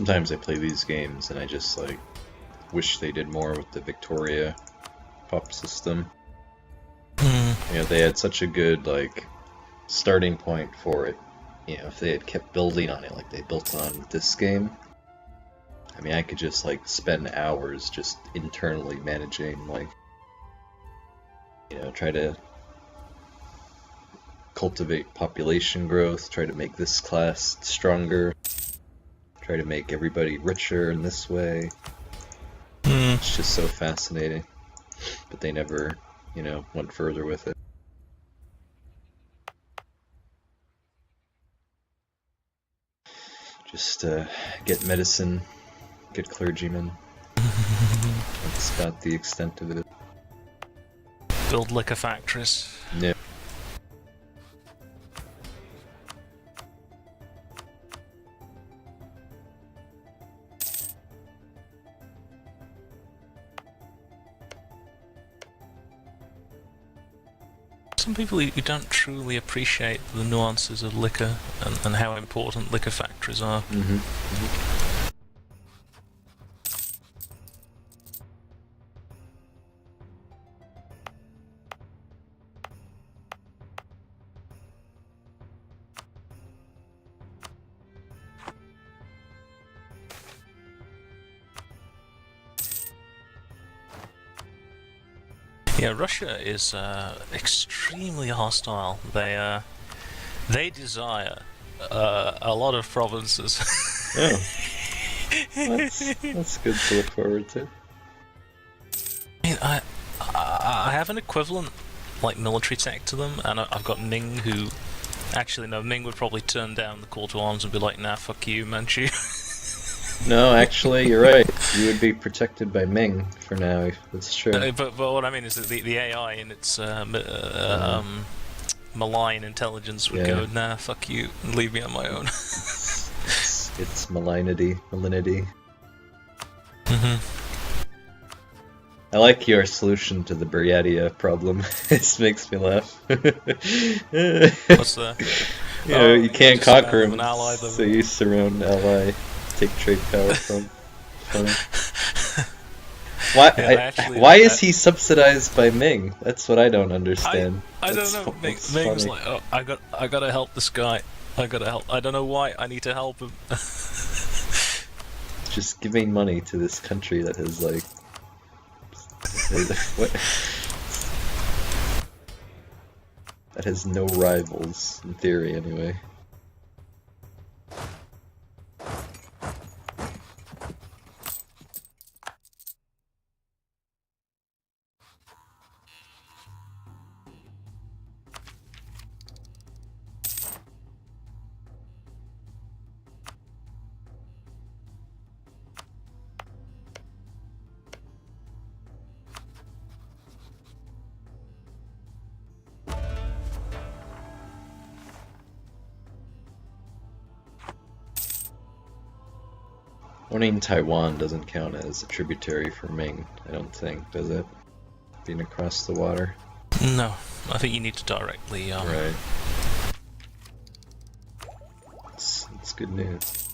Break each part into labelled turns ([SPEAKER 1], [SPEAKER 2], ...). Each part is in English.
[SPEAKER 1] Sometimes I play these games and I just like wish they did more with the Victoria pop system. You know, they had such a good like starting point for it. You know, if they had kept building on it like they built on this game, I mean, I could just like spend hours just internally managing, like, you know, try to cultivate population growth, try to make this class stronger, try to make everybody richer in this way. It's just so fascinating. But they never, you know, went further with it. Just get medicine, get clergymen. That's about the extent of it.
[SPEAKER 2] Build liquor factories.
[SPEAKER 1] Yeah.
[SPEAKER 2] Some people who don't truly appreciate the nuances of liquor and how important liquor factories are. Yeah, Russia is extremely hostile. They desire a lot of provinces.
[SPEAKER 1] Oh, that's good to look forward to.
[SPEAKER 2] I mean, I have an equivalent like military tech to them, and I've got Ming who. Actually, no, Ming would probably turn down the call to arms and be like, "Nah, fuck you, Manchu."
[SPEAKER 1] No, actually, you're right. You would be protected by Ming for now. That's true.
[SPEAKER 2] But what I mean is that the AI in its malign intelligence would go, "Nah, fuck you, and leave me on my own."
[SPEAKER 1] It's malignity. I like your solution to the Buryatia problem. This makes me laugh.
[SPEAKER 2] What's that?
[SPEAKER 1] You know, you can't conquer him,
[SPEAKER 2] ally
[SPEAKER 1] so you surround ally, take trade power from. Why? Why is he subsidized by Ming? That's what I don't understand.
[SPEAKER 2] I don't know. Ming's like, oh, I gotta help this guy. I gotta help. I don't know why. I need to help him.
[SPEAKER 1] Just giving money to this country that has like. What? That has no rivals, in theory, anyway. Owning Taiwan doesn't count as a tributary for Ming, I don't think, does it? Being across the water.
[SPEAKER 2] No, I think you need to directly.
[SPEAKER 1] Right. It's good news.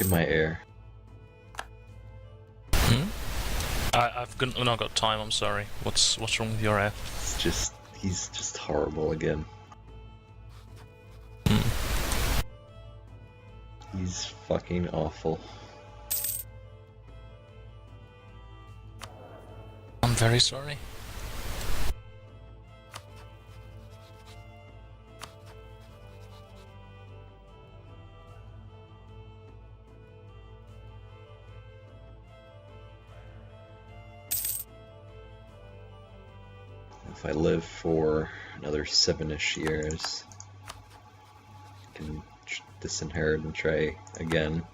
[SPEAKER 1] at my air.
[SPEAKER 2] I've not got time. I'm sorry. What's wrong with your air?
[SPEAKER 1] He's just horrible again. He's fucking awful.
[SPEAKER 2] I'm very sorry.
[SPEAKER 1] If I live for another 7-ish years, I can disinherit and try again.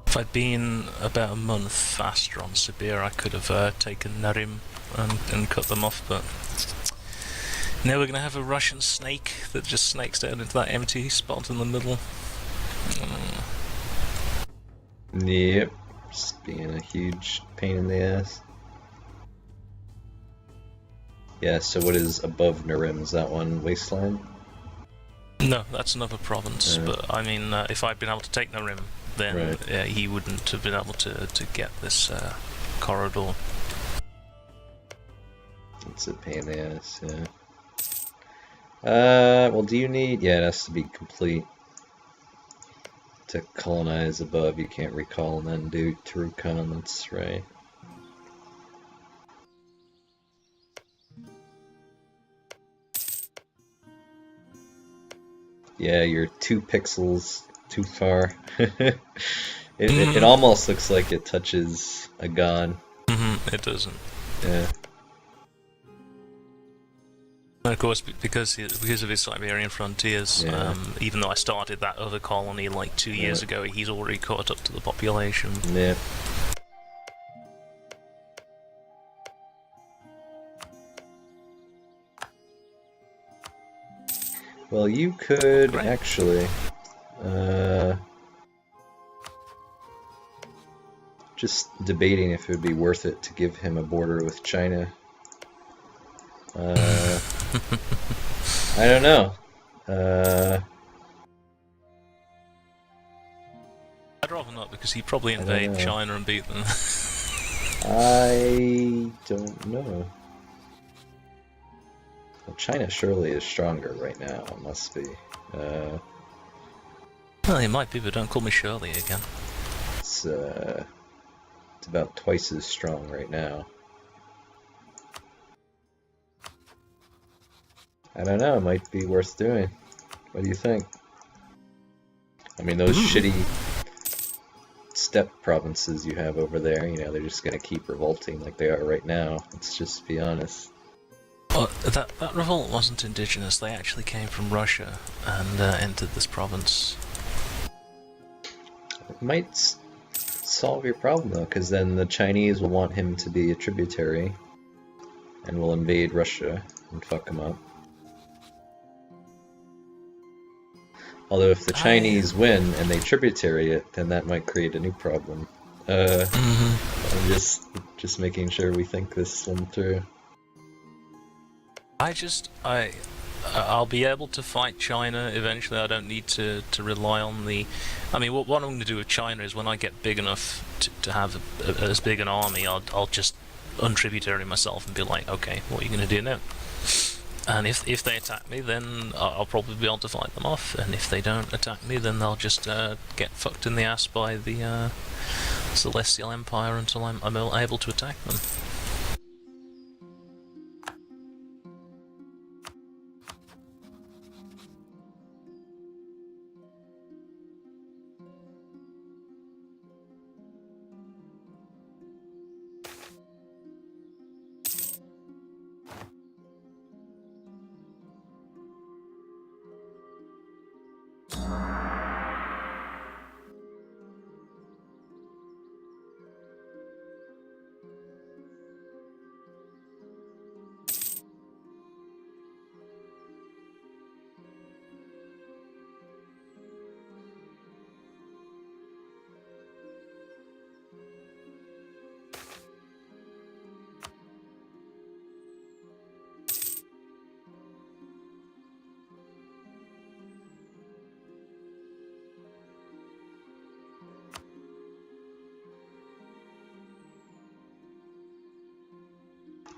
[SPEAKER 2] If I'd been about a month faster on Sibir, I could have taken Narim and cut them off, but now we're going to have a Russian snake that just snakes down into that empty spot in the middle.
[SPEAKER 1] Yep, just being a huge pain in the ass. Yeah, so what is above Narim? Is that one wasteland?
[SPEAKER 2] No, that's another province, but I mean, if I'd been able to take Narim, then he wouldn't have been able to get this corridor.
[SPEAKER 1] It's a pain in the ass, yeah. Well, do you need... Yeah, it has to be complete. To colonize above, you can't recall and then do Turukhan, that's right. Yeah, you're 2 pixels too far. It almost looks like it touches a Gon.
[SPEAKER 2] It doesn't.
[SPEAKER 1] Yeah.
[SPEAKER 2] And of course, because of his Siberian frontiers, even though I started that other colony like 2 years ago, he's already caught up to the population.
[SPEAKER 1] Yeah. Well, you could actually just debating if it would be worth it to give him a border with China. I don't know.
[SPEAKER 2] I'd rather not, because he'd probably invade China and beat them.
[SPEAKER 1] I don't know. Well, China surely is stronger right now, it must be.
[SPEAKER 2] Well, he might be, but don't call me Shirley again.
[SPEAKER 1] It's about twice as strong right now. I don't know, it might be worth doing. What do you think? I mean, those shitty steppe provinces you have over there, you know, they're just gonna keep revolting like they are right now. Let's just be honest.
[SPEAKER 2] Well, that revolt wasn't indigenous, they actually came from Russia and entered this province.
[SPEAKER 1] It might solve your problem though, because then the Chinese will want him to be a tributary and will invade Russia and fuck him up. Although if the Chinese win and they tributary it, then that might create a new problem. I'm just making sure we think this one through.
[SPEAKER 2] I'll be able to fight China eventually. I don't need to rely on the... I mean, what I'm going to do with China is when I get big enough to have as big an army, I'll just untributary myself and be like, okay, what are you going to do now? And if they attack me, then I'll probably be able to fight them off. And if they don't attack me, then they'll just get fucked in the ass by the Celestial Empire until I'm able to attack them.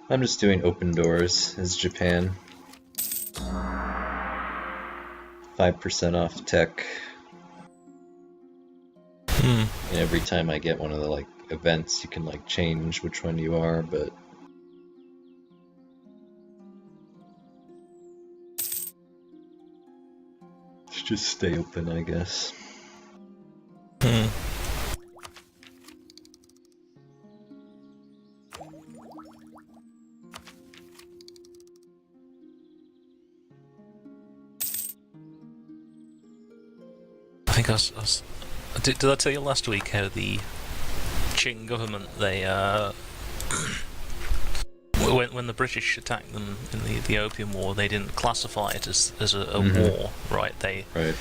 [SPEAKER 1] I'm just doing open doors as Japan. 5% off tech. And every time I get one of the like events, you can like change which one you are, but just stay open, I guess.
[SPEAKER 2] I think did I tell you last week how the Qing government, they when the British attacked them in the Opium War, they didn't classify it as a war, right?
[SPEAKER 1] Right.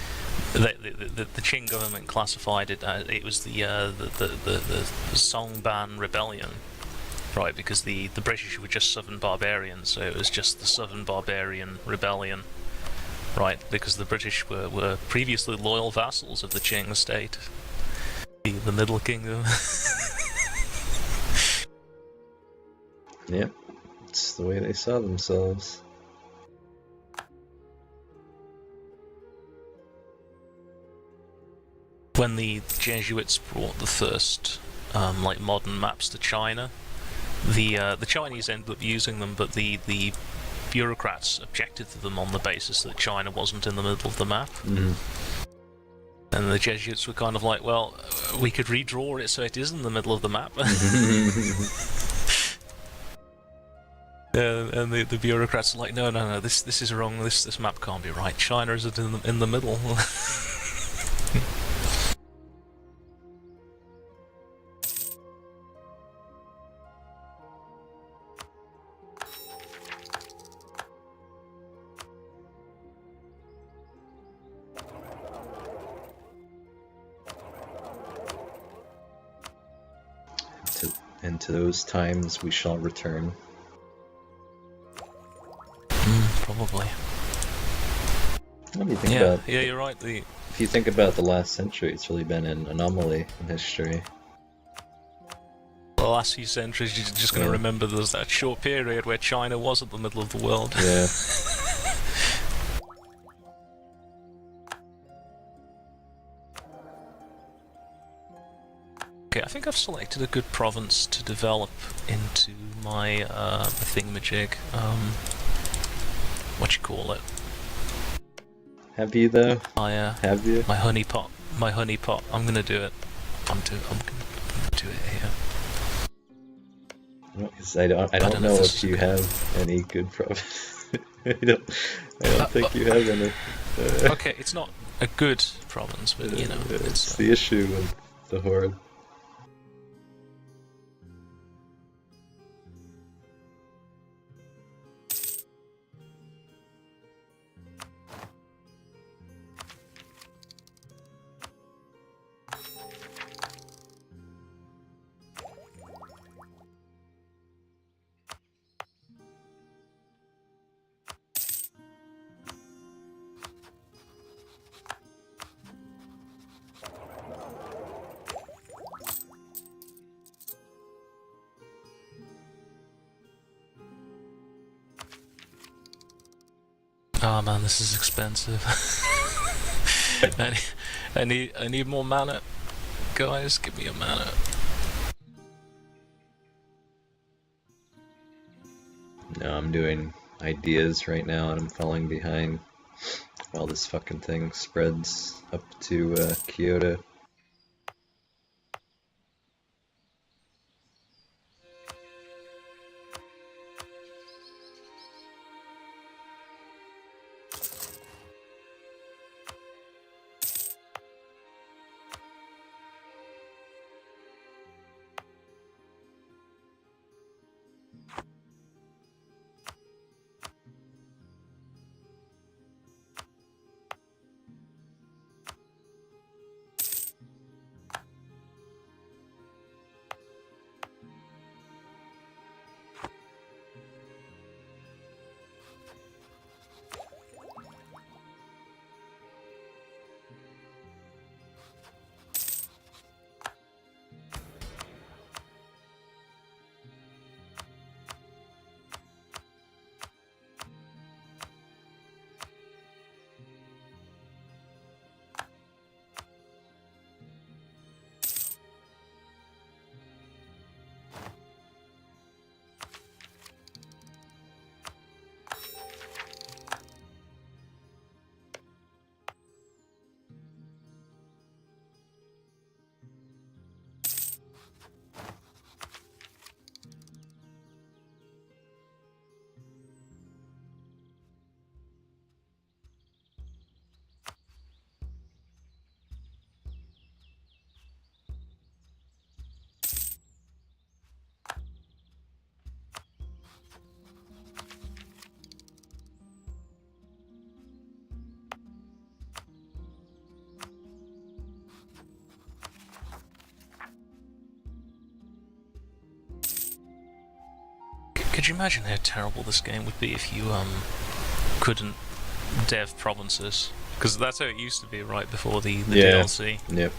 [SPEAKER 2] The Qing government classified it as it was the Songban Rebellion, right? Because the British were just Southern barbarians, so it was just the Southern Barbarian Rebellion, right? Because the British were previously loyal vassals of the Qing state, the Middle Kingdom.
[SPEAKER 1] Yep, it's the way they saw themselves.
[SPEAKER 2] When the Jesuits brought the first like modern maps to China, the Chinese ended up using them, but the bureaucrats objected to them on the basis that China wasn't in the middle of the map. And the Jesuits were kind of like, well, we could redraw it so it is in the middle of the map. And the bureaucrats are like, no, this is wrong. This map can't be right. China isn't in the middle.
[SPEAKER 1] And to those times we shall return.
[SPEAKER 2] Probably.
[SPEAKER 1] What do you think about?
[SPEAKER 2] Yeah, you're right.
[SPEAKER 1] If you think about the last century, it's really been an anomaly in history.
[SPEAKER 2] The last few centuries, you're just going to remember there's that short period where China was at the middle of the world.
[SPEAKER 1] Yeah.
[SPEAKER 2] Okay, I think I've selected a good province to develop into my thingamajig. What you call it?
[SPEAKER 1] Have you though?
[SPEAKER 2] Have you? My honeypot. I'm gonna do it. I'm gonna do it here.
[SPEAKER 1] Well, 'cause I don't know if you have any good province. I don't think you have any.
[SPEAKER 2] Okay, it's not a good province, but you know,
[SPEAKER 1] it's the issue with the Horde.
[SPEAKER 2] Oh man, this is expensive. I need more mana. Guys, give me a mana.
[SPEAKER 1] No, I'm doing ideas right now and I'm falling behind while this fucking thing spreads up to Kyoto.
[SPEAKER 2] Could you imagine how terrible this game would be if you couldn't dev provinces? Because that's how it used to be, right before the DLC.
[SPEAKER 1] Yep.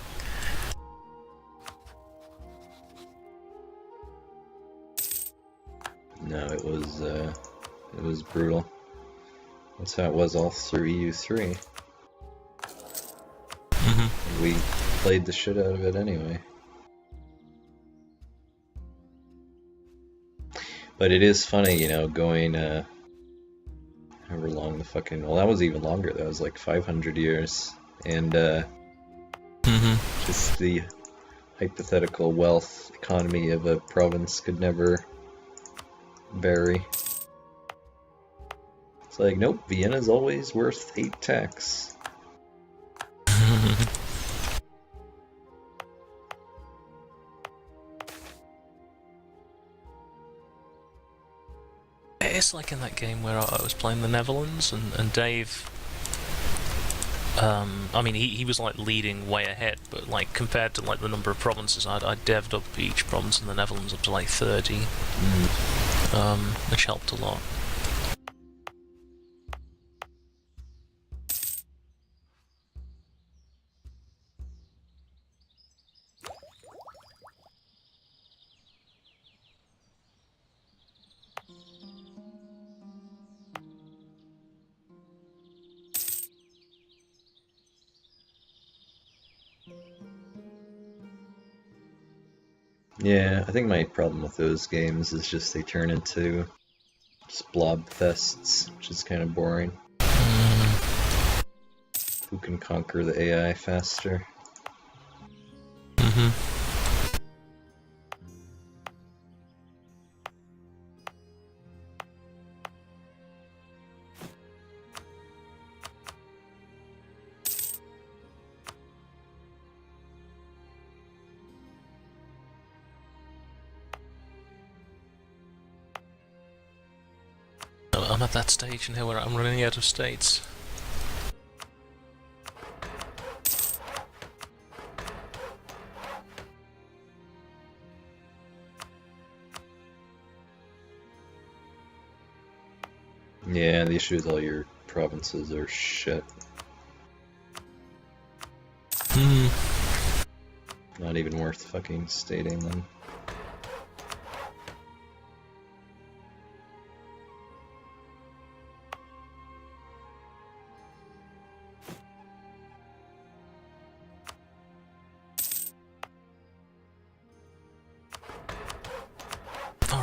[SPEAKER 1] No, it was brutal. That's how it was all through EU3.
[SPEAKER 2] Mm-hmm.
[SPEAKER 1] We played the shit out of it anyway. But it is funny, you know, going however long the fucking, well, that was even longer. That was like 500 years, and just the hypothetical wealth economy of a province could never vary. It's like, nope, Vienna's always worth 8 tax.
[SPEAKER 2] It's like in that game where I was playing the Netherlands and Dave. I mean, he was like leading way ahead, but like compared to like the number of provinces, I devved up each province in the Netherlands up to like 30, which helped a lot.
[SPEAKER 1] Yeah, I think my problem with those games is just they turn into just blob fests, which is kind of boring. Who can conquer the AI faster?
[SPEAKER 2] I'm at that stage now where I'm running out of states.
[SPEAKER 1] Yeah, the issue is all your provinces are shit. Not even worth fucking stating them.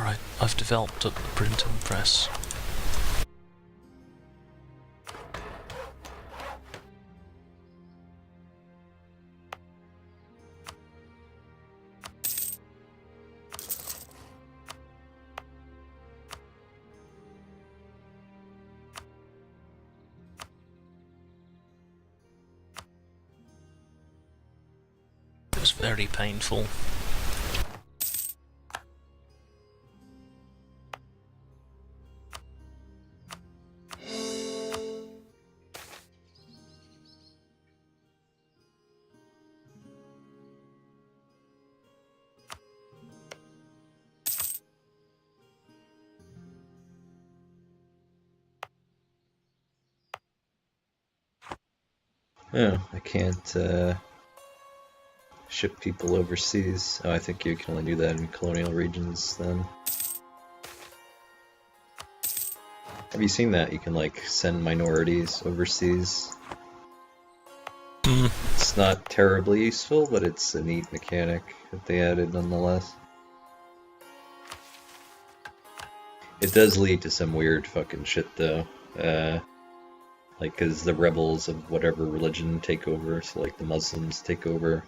[SPEAKER 2] Alright, I've developed a printing press. It was very painful.
[SPEAKER 1] Oh, I can't ship people overseas. Oh, I think you can only do that in colonial regions then. Have you seen that? You can like send minorities overseas. It's not terribly useful, but it's a neat mechanic that they added nonetheless. It does lead to some weird fucking shit though. Like, cause the rebels of whatever religion take over, so like the Muslims take over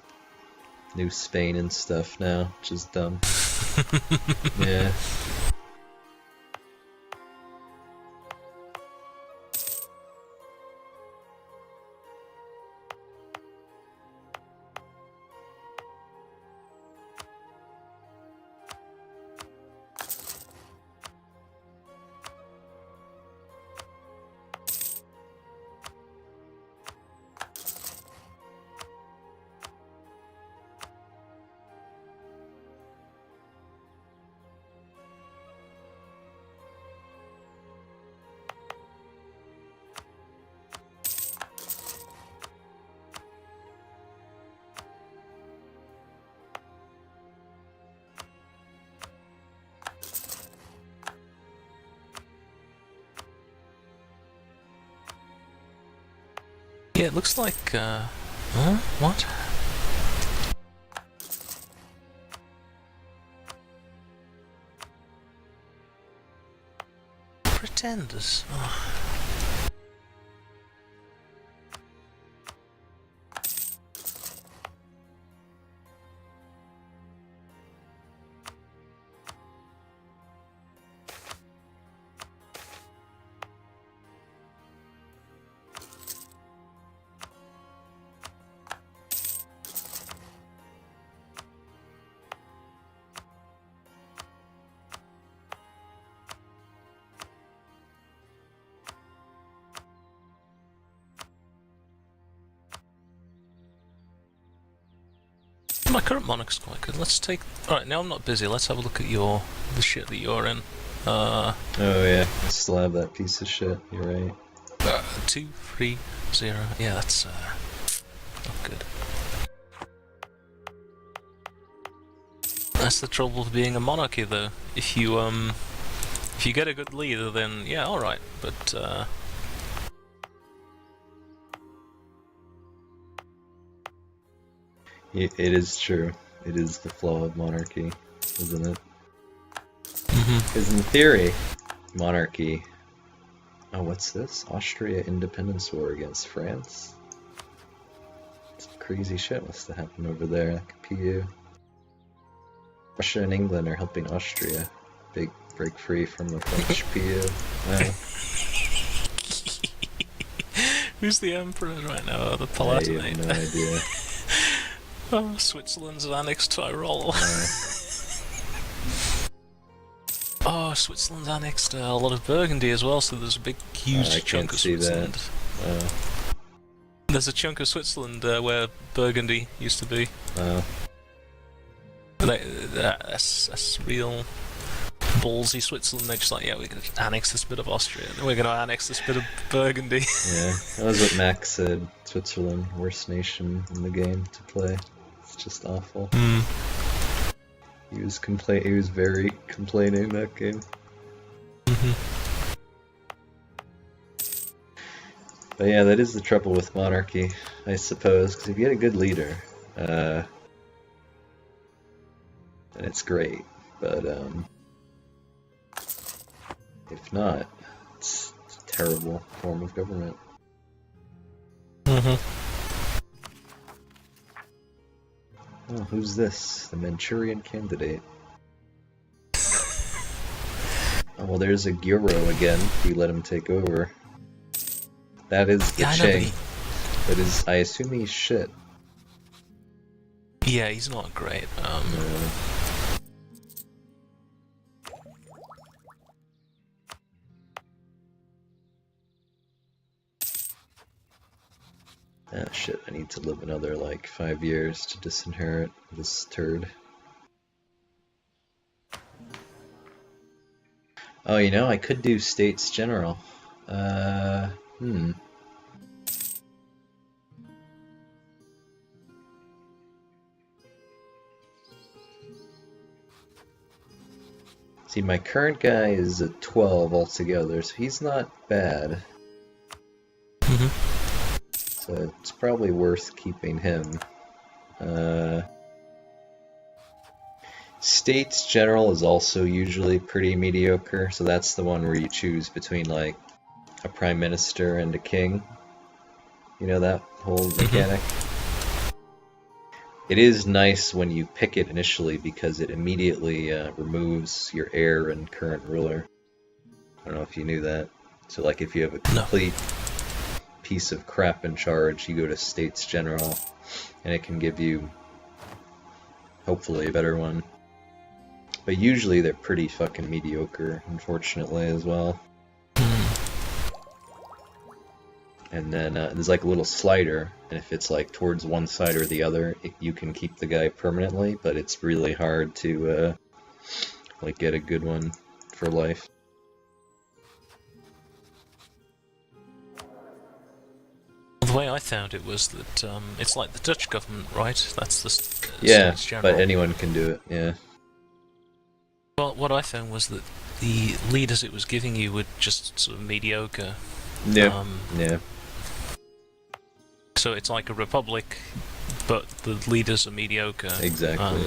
[SPEAKER 1] New Spain and stuff now, which is dumb. Yeah.
[SPEAKER 2] Yeah, it looks like, huh? What? Pretenders. Oh. My current monarch's quite good. Let's take... Alright, now I'm not busy. Let's have a look at the shit that you're in.
[SPEAKER 1] Oh yeah, I still have that piece of shit, you're right.
[SPEAKER 2] 2, 3, 0. Yeah, that's, not good. That's the trouble with being a monarchy, though. If you get a good leader, then, yeah, alright. But,
[SPEAKER 1] It is true. It is the flaw of monarchy, isn't it? Because in theory, monarchy... Oh, what's this? Austria independence war against France? Some crazy shit must have happened over there. That could be you. Russia and England are helping Austria break free from the French PU. Wow.
[SPEAKER 2] Who's the emperor right now? The Palatinate?
[SPEAKER 1] I have no idea.
[SPEAKER 2] Oh, Switzerland's annexed Tyrol. Oh, Switzerland's annexed a lot of Burgundy as well, so there's a big, huge chunk of Switzerland. There's a chunk of Switzerland where Burgundy used to be. That's real ballsy Switzerland. They're just like, yeah, we're going to annex this bit of Austria, and we're going to annex this bit of Burgundy.
[SPEAKER 1] Yeah, that was what Max said. Switzerland, worst nation in the game to play. It's just awful. He was very complaining that game. But yeah, that is the trouble with monarchy, I suppose, because if you get a good leader, then it's great. But If not, it's a terrible form of government.
[SPEAKER 2] Mm-hmm.
[SPEAKER 1] Oh, who's this? The Manchurian candidate. Oh, well, there's a Gyuro again. We let him take over. That is the Ching. That is, I assume he's shit.
[SPEAKER 2] Yeah, he's not great.
[SPEAKER 1] No. Ah, shit, I need to live another, like, 5 years to disinherit this turd. Oh, you know, I could do States General. See, my current guy is a 12 altogether, so he's not bad.
[SPEAKER 2] Mm-hmm.
[SPEAKER 1] So it's probably worth keeping him. States General is also usually pretty mediocre, so that's the one where you choose between, like, a Prime Minister and a King. You know that whole mechanic? It is nice when you pick it initially because it immediately removes your heir and current ruler. I don't know if you knew that. So, like, if you have a complete piece of crap in charge, you go to States General, and it can give you, hopefully, a better one. But usually they're pretty fucking mediocre, unfortunately, as well. And then there's like a little slider, and if it's like towards one side or the other, you can keep the guy permanently, but it's really hard to like get a good one for life.
[SPEAKER 2] The way I found it was that it's like the Dutch government, right? That's the
[SPEAKER 1] yeah,
[SPEAKER 2] States General.
[SPEAKER 1] But anyone can do it. Yeah.
[SPEAKER 2] Well, what I found was that the leaders it was giving you were just sort of mediocre.
[SPEAKER 1] Yeah. Yeah.
[SPEAKER 2] So it's like a republic, but the leaders are mediocre.
[SPEAKER 1] Exactly.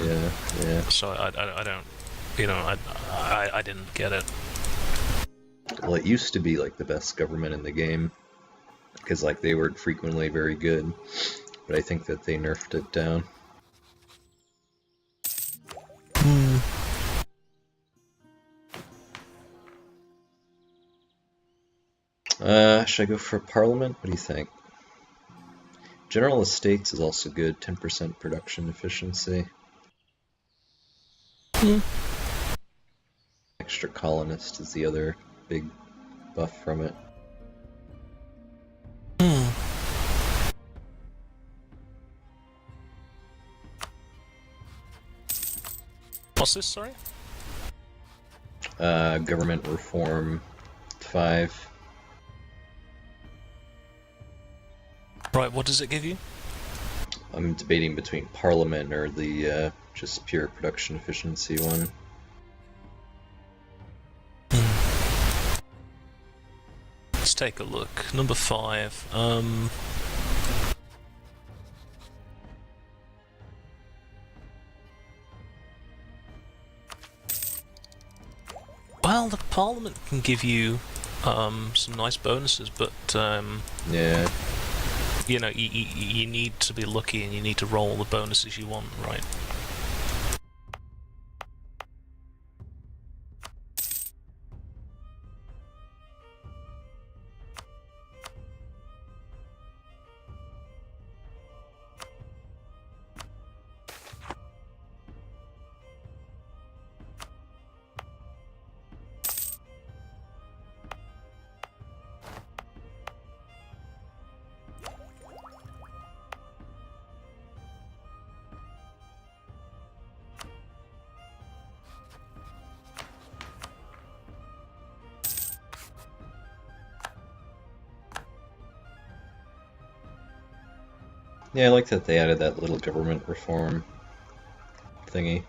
[SPEAKER 1] Yeah.
[SPEAKER 2] So I don't, you know, I didn't get it.
[SPEAKER 1] Well, it used to be like the best government in the game, because like they were frequently very good, but I think that they nerfed it down. Should I go for Parliament? What do you think? General Estates is also good, 10% production efficiency. Extra Colonist is the other big buff from it.
[SPEAKER 2] What's this, sorry?
[SPEAKER 1] Government Reform 5.
[SPEAKER 2] Right, what does it give you?
[SPEAKER 1] I'm debating between Parliament or the just pure production efficiency one.
[SPEAKER 2] Let's take a look. Number 5. Well, the Parliament can give you some nice bonuses, but
[SPEAKER 1] yeah.
[SPEAKER 2] You know, you need to be lucky and you need to roll the bonuses you want, right?
[SPEAKER 1] Yeah, I like that they added that little government reform thingy.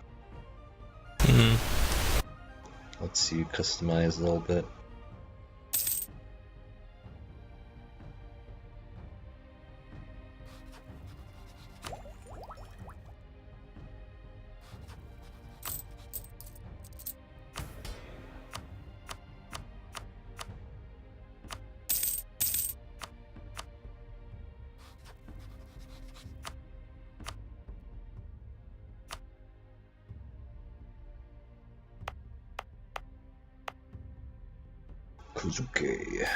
[SPEAKER 1] Lets you customize a little bit. Kozuke.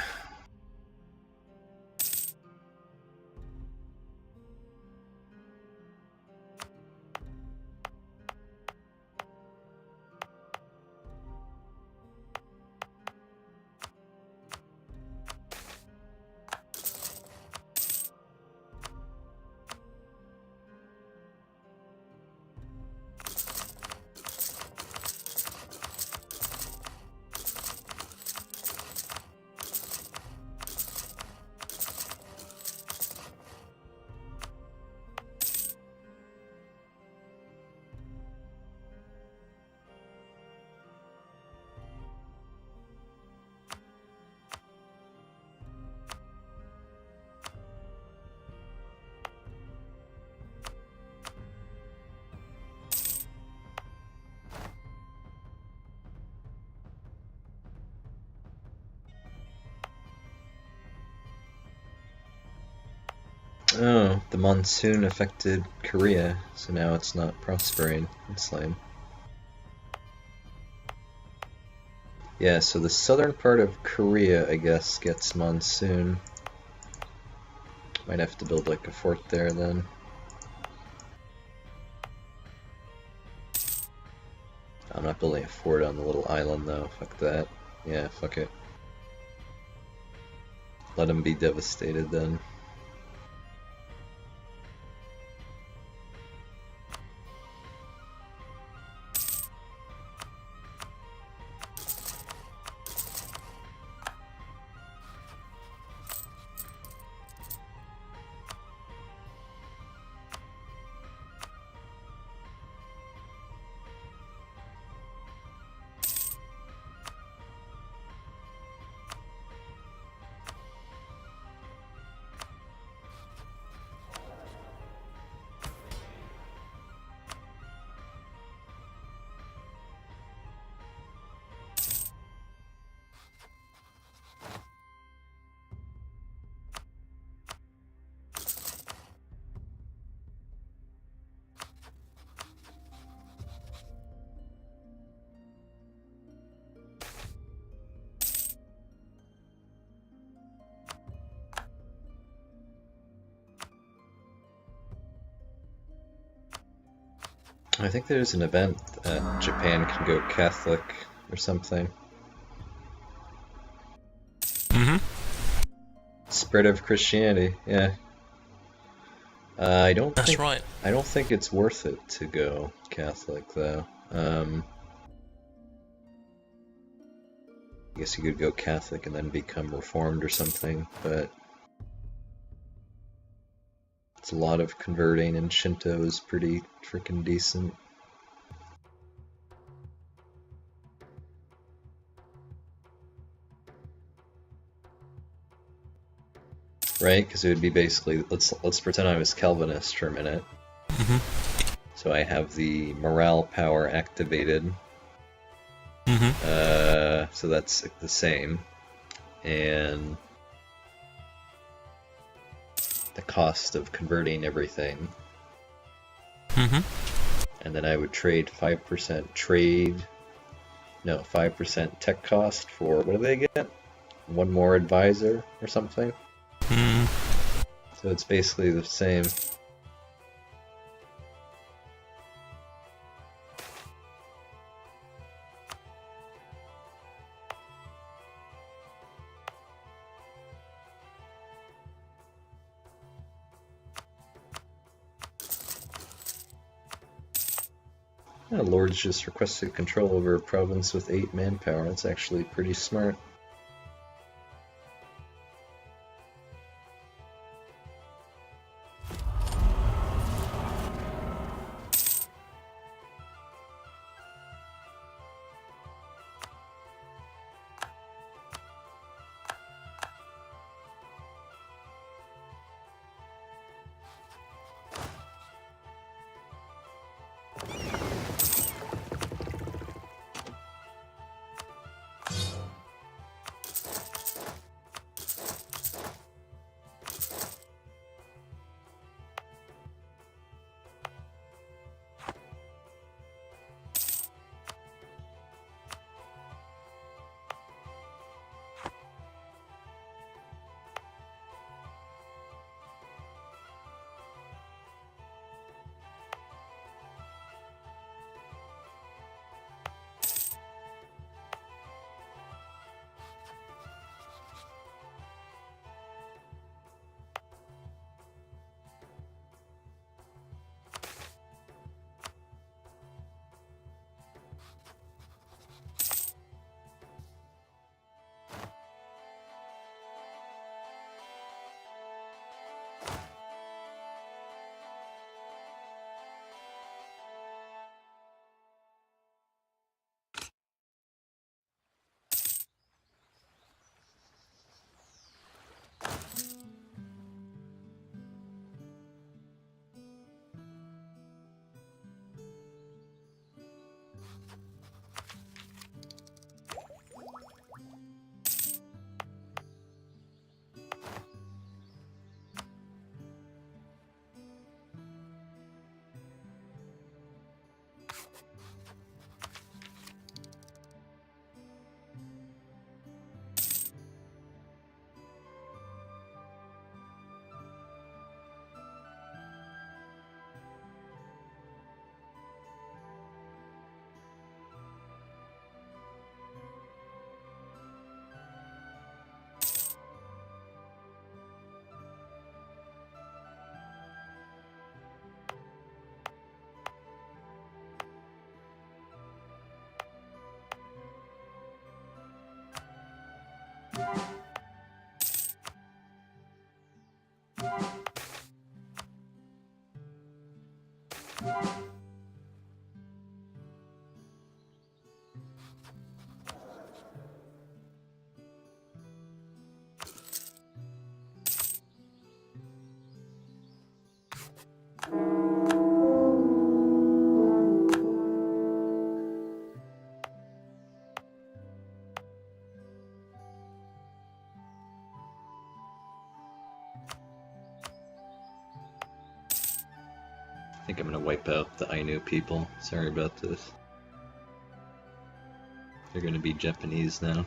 [SPEAKER 1] Oh, the monsoon affected Korea, so now it's not prospering. That's lame. Yeah, so the southern part of Korea, I guess, gets monsoon. Might have to build like a fort there then. I'm not building a fort on the little island though, fuck that. Yeah, fuck it. Let them be devastated then. I think there's an event that Japan can go Catholic or something. Spread of Christianity, yeah. I don't
[SPEAKER 2] That's
[SPEAKER 1] think
[SPEAKER 2] right.
[SPEAKER 1] I don't think it's worth it to go Catholic though. I guess you could go Catholic and then become Reformed or something, but it's a lot of converting, and Shinto is pretty freaking decent. Right? Because it would be basically, let's pretend I was Calvinist for a minute. So I have the morale power activated. So that's the same. And the cost of converting everything. And then I would trade 5% trade. No, 5% tech cost for, what do they get? One more advisor or something? So it's basically the same. Yeah, Lords just requested control over a province with 8 manpower. That's actually pretty smart. I think I'm gonna wipe out the Ainu people. Sorry about this. They're gonna be Japanese now.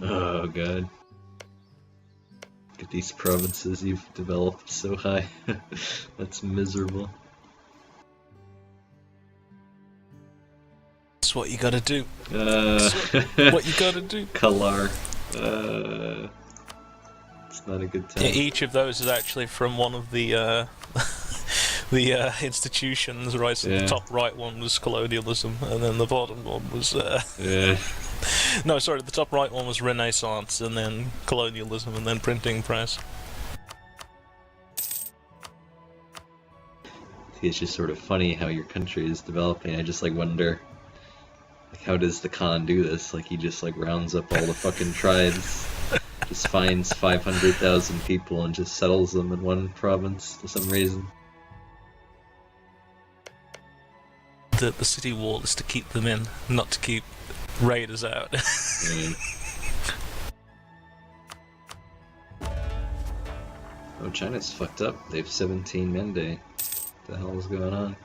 [SPEAKER 1] Oh god. Look at these provinces you've developed so high. That's miserable.
[SPEAKER 2] That's what you gotta do. What you gotta do.
[SPEAKER 1] Kalar. It's not a good time.
[SPEAKER 2] Yeah, each of those is actually from one of the the institutions, right? So
[SPEAKER 1] Yeah.
[SPEAKER 2] the top right one was colonialism, and then the bottom one was
[SPEAKER 1] Yeah.
[SPEAKER 2] no, sorry, the top right one was Renaissance, and then colonialism, and then printing press.
[SPEAKER 1] It's just sort of funny how your country is developing. I just like wonder, like, how does the Khan do this? Like, he just like rounds up all the fucking tribes, just finds 500,000 people and just settles them in one province for some reason.
[SPEAKER 2] The city wall is to keep them in, not to keep raiders out.
[SPEAKER 1] Yeah. Oh, China's fucked up. They have 17 Mende. What the hell is going on?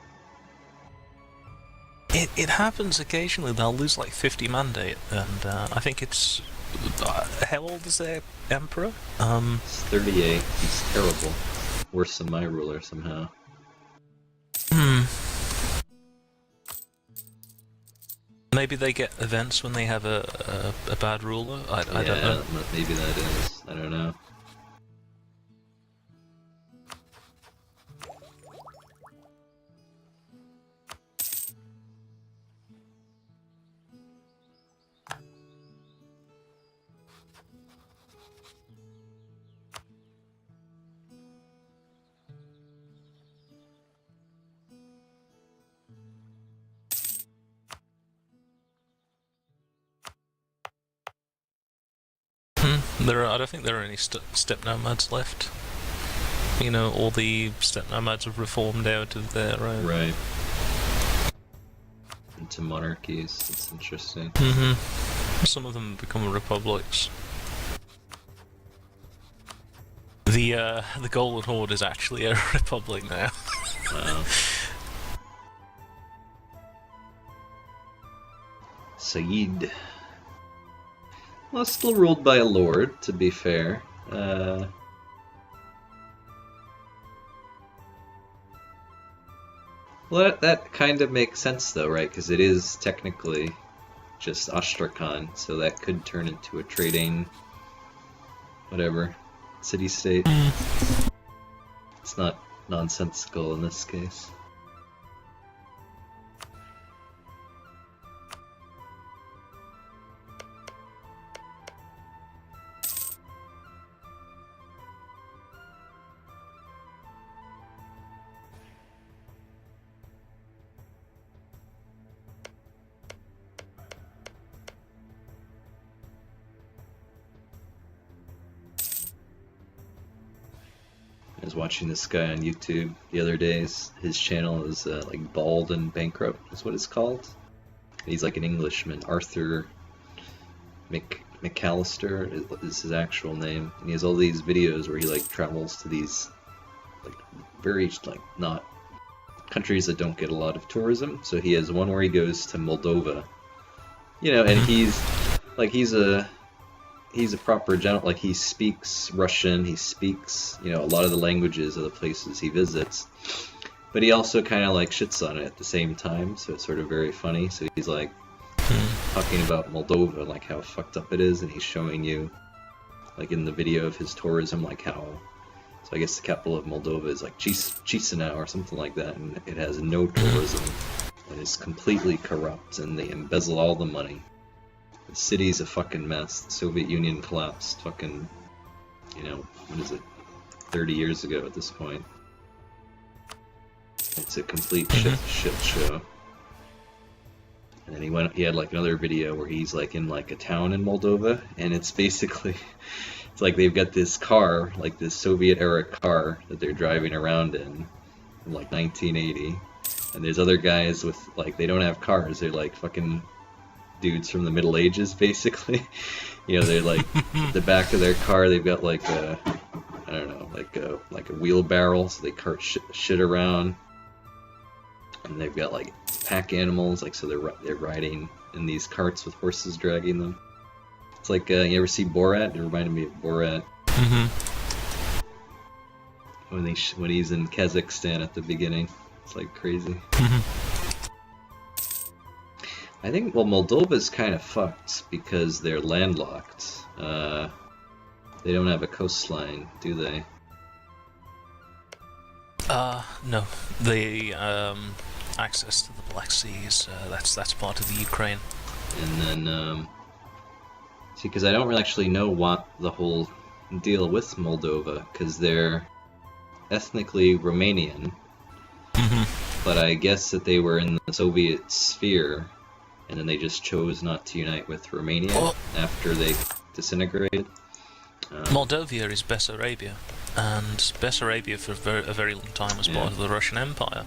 [SPEAKER 2] It happens occasionally. They'll lose like 50 mandate, and I think it's how old is their emperor?
[SPEAKER 1] He's 38. He's terrible. Worse than my ruler somehow.
[SPEAKER 2] Maybe they get events when they have a bad ruler. I don't know.
[SPEAKER 1] Maybe that is. I don't know.
[SPEAKER 2] I don't think there are any steppe nomads left. You know, all the steppe nomads have reformed out of their
[SPEAKER 1] Right. Into monarchies. It's interesting.
[SPEAKER 2] Some of them become republics. The Golden Horde is actually a republic now.
[SPEAKER 1] Wow. Saeed. Well, it's still ruled by a lord, to be fair. Well, that kind of makes sense, though, right? Because it is technically just Astrakhan, so that could turn into a trading, whatever, city-state. It's not nonsensical in this case. I was watching this guy on YouTube the other days. His channel is like Bald and Bankrupt is what it's called. He's like an Englishman. Arthur McAllister is his actual name, and he has all these videos where he like travels to these like very like not countries that don't get a lot of tourism. So he has one where he goes to Moldova, you know, and he's a proper general. Like, he speaks Russian, he speaks, you know, a lot of the languages of the places he visits, but he also kind of like shits on it at the same time, so it's sort of very funny. So he's like talking about Moldova, like how fucked up it is, and he's showing you, like in the video of his tourism, like how, so I guess the capital of Moldova is like Chisinau or something like that, and it has no tourism, and it's completely corrupt, and they embezzle all the money. The city's a fucking mess. The Soviet Union collapsed fucking, you know, what is it, 30 years ago at this point. It's a complete shit show. And then he had like another video where he's like in like a town in Moldova, and it's basically, it's like they've got this car, like this Soviet era car that they're driving around in like 1980, and there's other guys with, like, they don't have cars, they're like fucking dudes from the Middle Ages, basically. You know, they're like, the back of their car, they've got like a, I don't know, like a wheelbarrow, so they cart shit around, and they've got like pack animals, like, so they're riding in these carts with horses dragging them. It's like, you ever see Borat? It reminded me of Borat. When he's in Kazakhstan at the beginning, it's like crazy. I think, well, Moldova's kind of fucked because they're landlocked. They don't have a coastline, do they?
[SPEAKER 2] No. The access to the Black Sea is that's part of the Ukraine.
[SPEAKER 1] And then, see, because I don't really actually know what the whole deal with Moldova, because they're ethnically Romanian, but I guess that they were in the Soviet sphere, and then they just chose not to unite with Romania after they disintegrated.
[SPEAKER 2] Moldova is Bessarabia, and Bessarabia for a very long time was part of the Russian Empire.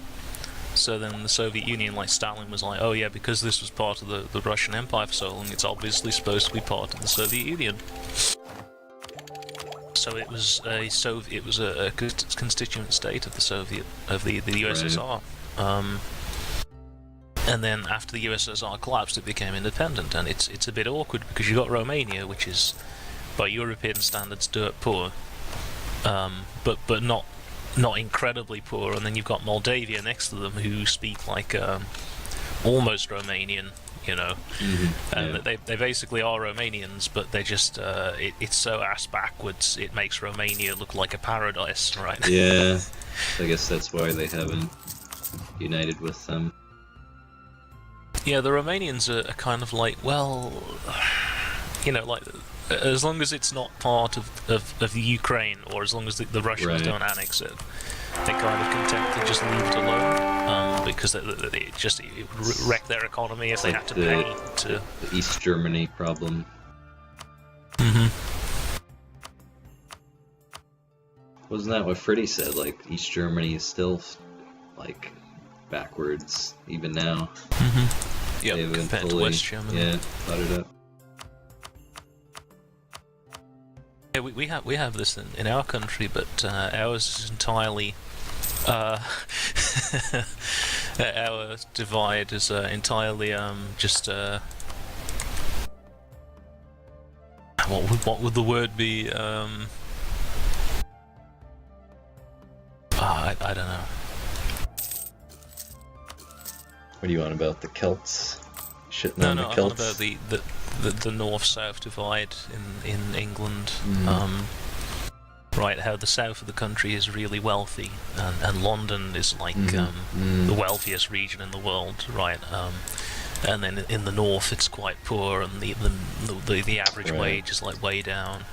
[SPEAKER 2] So then the Soviet Union, like Stalin was like, oh yeah, because this was part of the Russian Empire for so long, it's obviously supposed to be part of the Soviet Union. So it was a constituent state of the USSR. And then after the USSR collapsed, it became independent, and it's a bit awkward because you got Romania, which is, by European standards, dirt poor, but not incredibly poor, and then you've got Moldavia next to them, who speak like almost Romanian, you know, and they basically are Romanians, but they just it's so ass backwards it makes Romania look like a paradise, right?
[SPEAKER 1] Yeah, I guess that's why they haven't united with them.
[SPEAKER 2] Yeah, the Romanians are kind of like, well, you know, like, as long as it's not part of the Ukraine, or as long as the Russians don't annex it, they're kind of content to just leave it alone, because it would wreck their economy if they had to pay to...
[SPEAKER 1] The East Germany problem. Wasn't that what Freddy said? Like, East Germany is still, like, backwards, even now.
[SPEAKER 2] Yeah, compared to West Germany.
[SPEAKER 1] Yeah, thought it up.
[SPEAKER 2] Yeah, we have this in our country, but ours is entirely our divide is entirely just what would the word be? I don't know.
[SPEAKER 1] What do you want about the Celts? Shitting on the Celts?
[SPEAKER 2] I'm on about the north-south divide in England. Right, how the south of the country is really wealthy, and London is like the wealthiest region in the world, right? And then in the north it's quite poor, and the average wage is like way down.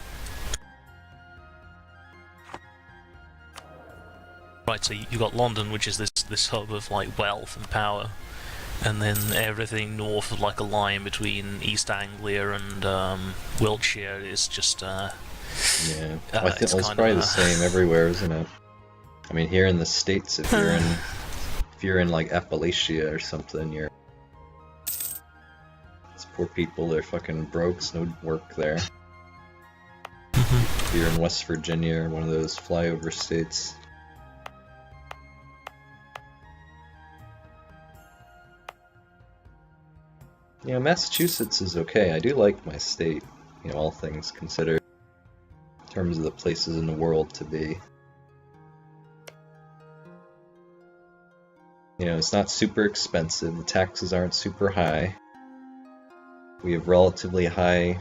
[SPEAKER 2] Right, so you got London, which is this hub of like wealth and power, and then everything north of like a line between East Anglia and Wiltshire is just
[SPEAKER 1] yeah. I think it's probably the same everywhere, isn't it? I mean, here in the States, if you're in like Appalachia or something, it's poor people, they're fucking broke, no work there. If you're in West Virginia or one of those flyover states. You know, Massachusetts is okay. I do like my state, you know, all things considered, in terms of the places in the world to be. You know, it's not super expensive, the taxes aren't super high. We have relatively high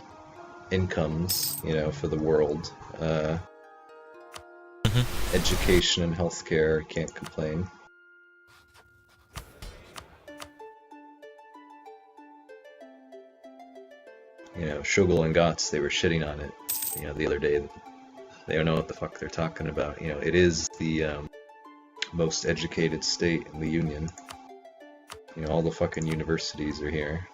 [SPEAKER 1] incomes, you know, for the world. Education and healthcare, can't complain. You know, Shugel and Gotts, they were shitting on it, you know, the other day. They don't know what the fuck they're talking about. You know, it is the most educated state in the Union. You know, all the fucking universities are here.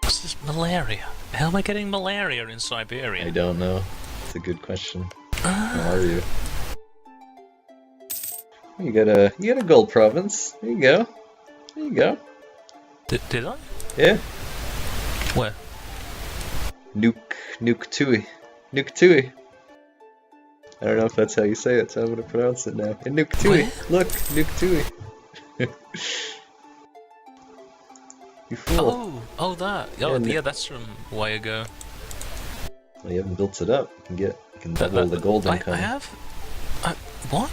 [SPEAKER 2] What's this malaria? How am I getting malaria in Siberia?
[SPEAKER 1] I don't know. It's a good question. How are you? You got a gold province. There you go. There you go.
[SPEAKER 2] Did I?
[SPEAKER 1] Yeah.
[SPEAKER 2] Where?
[SPEAKER 1] Nuktui. Nuktui. I don't know if that's how you say it, so I'm gonna pronounce it now. In Nuktui. Look, Nuktui. You fool.
[SPEAKER 2] Oh, that. Oh, yeah, that's from a while ago.
[SPEAKER 1] Well, you haven't built it up. You can double the gold income.
[SPEAKER 2] I have. What?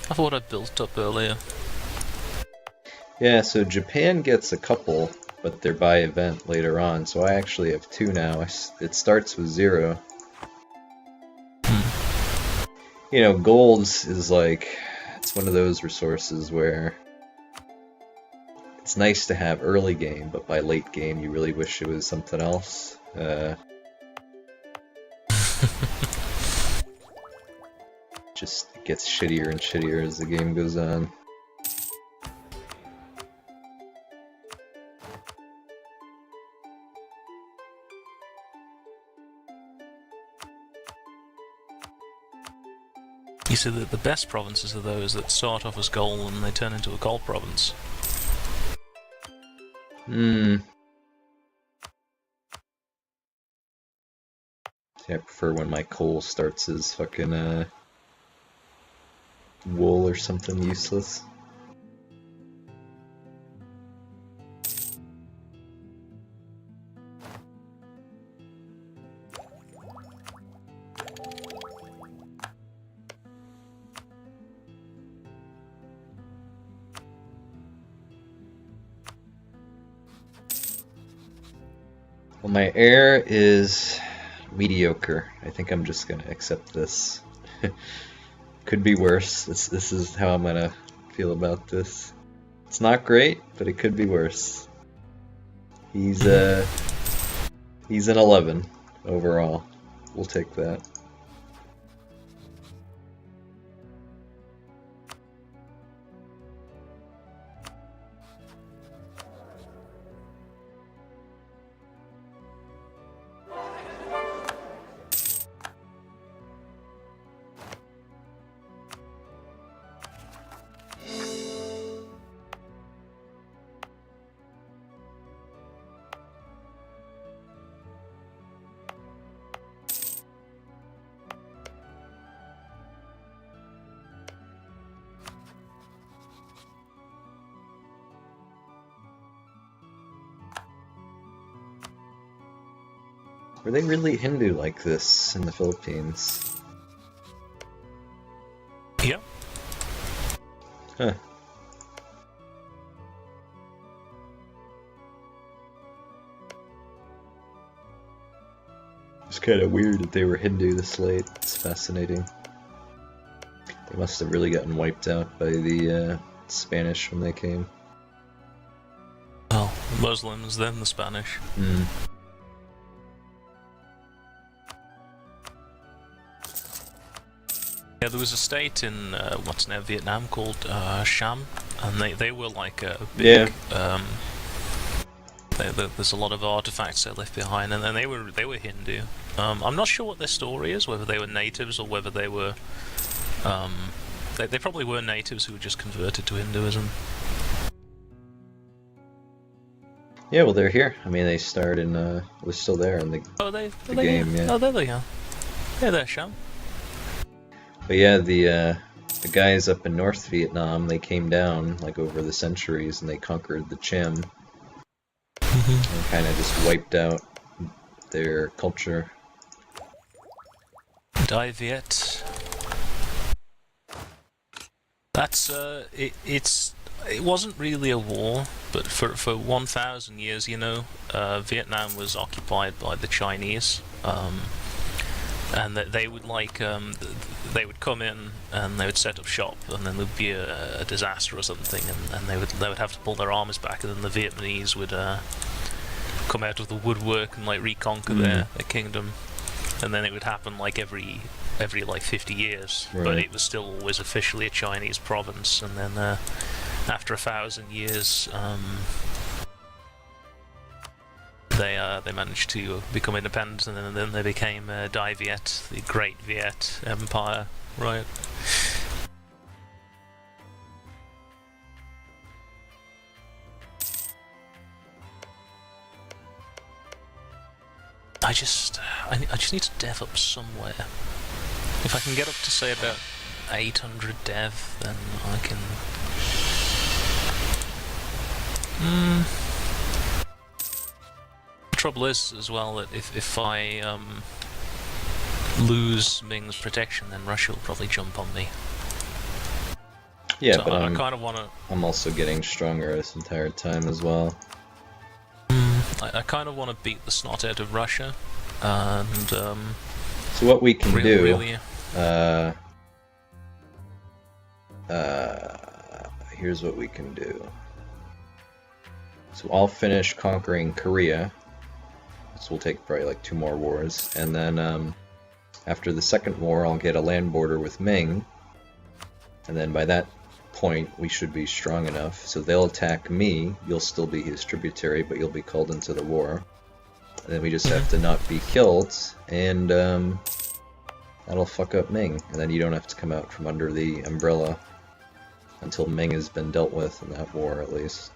[SPEAKER 2] I thought I built up earlier.
[SPEAKER 1] Yeah, so Japan gets a couple, but they're by event later on. So I actually have 2 now. It starts with 0. You know, gold is like, it's one of those resources where it's nice to have early game, but by late game you really wish it was something else. Just it gets shittier and shittier as the game goes on.
[SPEAKER 2] You see, the best provinces are those that start off as gold and they turn into a gold province.
[SPEAKER 1] See, I prefer when my coal starts as fucking wool or something useless. Well, my air is mediocre. I think I'm just gonna accept this. Could be worse. This is how I'm gonna feel about this. It's not great, but it could be worse. He's an 11 overall. We'll take that. Were they really Hindu like this in the Philippines?
[SPEAKER 2] Yeah.
[SPEAKER 1] Huh. It's kind of weird that they were Hindu this late. It's fascinating. They must have really gotten wiped out by the Spanish when they came.
[SPEAKER 2] Well, the Muslims, then the Spanish. Yeah, there was a state in what's now Vietnam called Sham, and they were like a big. Yeah. There's a lot of artifacts they left behind, and then they were Hindu. I'm not sure what their story is, whether they were natives or whether they were. They probably were natives who were just converted to Hinduism.
[SPEAKER 1] Yeah, well, they're here. I mean, they starred in, was still there in the,
[SPEAKER 2] Oh, the
[SPEAKER 1] game,
[SPEAKER 2] here?
[SPEAKER 1] yeah.
[SPEAKER 2] Oh, there they are. Yeah, they're Sham.
[SPEAKER 1] But yeah, the guys up in North Vietnam, they came down, like, over the centuries, and they conquered the Chim, and kind of just wiped out their culture.
[SPEAKER 2] Dai Viet. That's it wasn't really a war, but for 1,000 years, you know, Vietnam was occupied by the Chinese, and they would they would come in and they would set up shop, and then there'd be a disaster or something, and they would have to pull their armies back, and then the Vietnamese would come out of the woodwork and like reconquer their kingdom, and then it would happen like every like 50 years,
[SPEAKER 1] Right.
[SPEAKER 2] but it was still always officially a Chinese province, and then after 1,000 years, they managed to become independent, and then they became Dai Viet, the Great Viet Empire, right? I just need to dev up somewhere. If I can get up to say about 800 dev, then I can. The trouble is, as well, that if I lose Ming's protection, then Russia will probably jump on me.
[SPEAKER 1] Yeah,
[SPEAKER 2] So
[SPEAKER 1] but
[SPEAKER 2] I kind of want to.
[SPEAKER 1] I'm also getting stronger this entire time as well.
[SPEAKER 2] I kind of want to beat the snot out of Russia, and
[SPEAKER 1] So what we can do,
[SPEAKER 2] really,
[SPEAKER 1] here's what we can do. So I'll finish conquering Korea. This will take probably like 2 more wars, and then after the second war, I'll get a land border with Ming, and then by that point, we should be strong enough. So they'll attack me. You'll still be his tributary, but you'll be called into the war. And then we just have to not be killed, and that'll fuck up Ming. And then you don't have to come out from under the umbrella until Ming has been dealt with in that war, at least.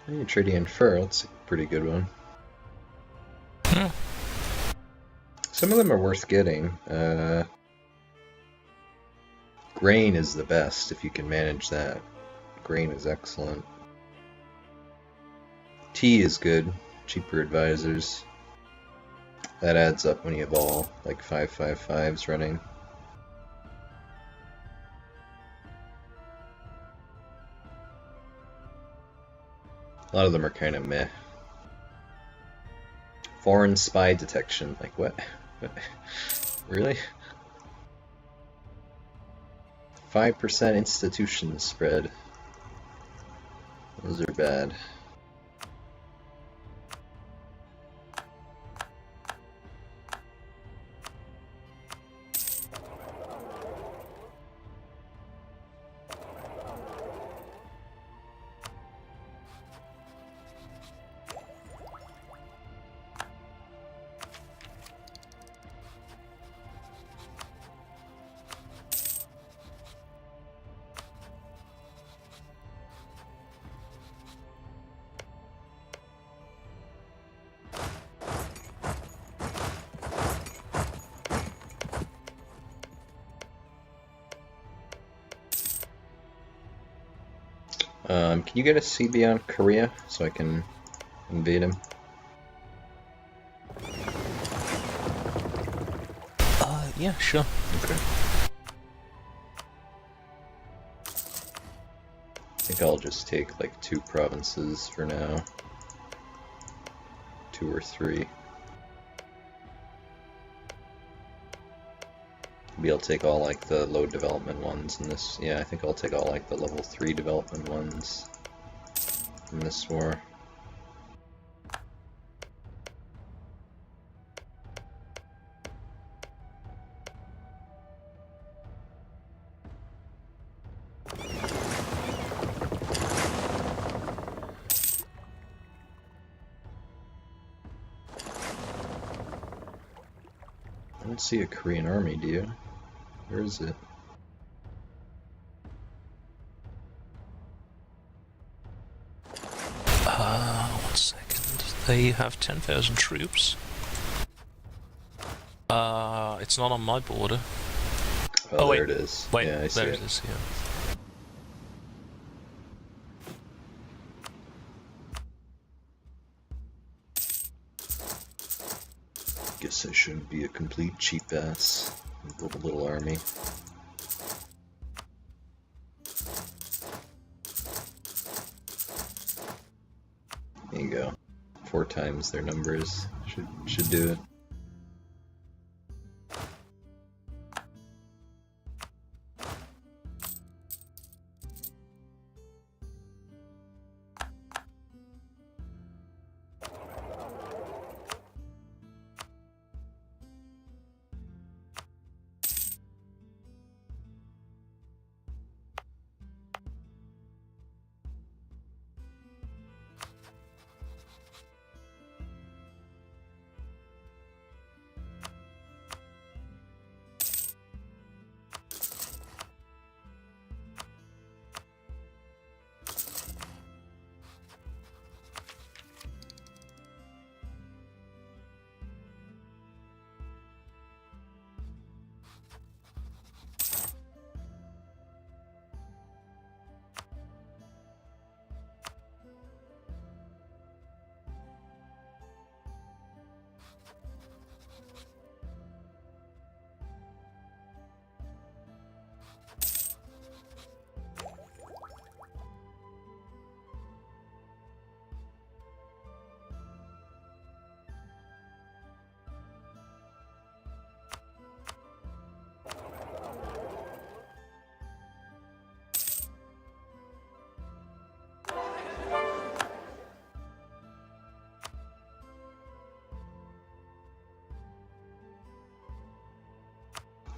[SPEAKER 1] You're trading in fur, that's a pretty good one.
[SPEAKER 2] Hmm.
[SPEAKER 1] Some of them are worth getting. Grain is the best if you can manage that. Grain is excellent. Tea is good. Cheaper advisors. That adds up when you have all like 5/5/5s running. A lot of them are kind of meh. Foreign spy detection. Like what? Really? 5% institution spread. Those are bad. Can you get a CB on Korea so I can invade him?
[SPEAKER 2] Yeah, sure.
[SPEAKER 1] Okay. I think I'll just take like 2 provinces for now. 2 or 3. Maybe I'll take all like the low development ones in this. Yeah, I think I'll take all like the level 3 development ones in this war. I don't see a Korean army, do you? Where is it?
[SPEAKER 2] One second. They have 10,000 troops. It's not on my border.
[SPEAKER 1] Oh,
[SPEAKER 2] wait.
[SPEAKER 1] there it is.
[SPEAKER 2] Wait,
[SPEAKER 1] yeah, I see
[SPEAKER 2] there
[SPEAKER 1] it.
[SPEAKER 2] it is, yeah.
[SPEAKER 1] Guess I shouldn't be a complete cheap ass and build a little army. There you go. 4 times their numbers. Should do it.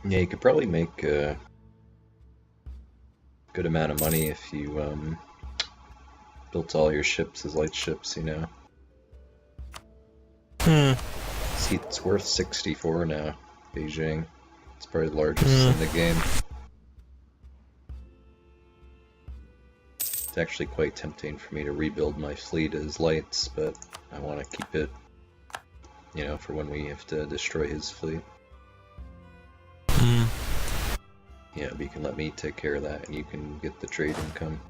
[SPEAKER 1] Yeah, you could probably make a good amount of money if you built all your ships as light ships, you know. See, it's worth 64 now, Beijing. It's probably the largest in the game. It's actually quite tempting for me to rebuild my fleet as lights, but I want to keep it, you know, for when we have to destroy his fleet. Yeah, but you can let me take care of that, and you can get the trade income.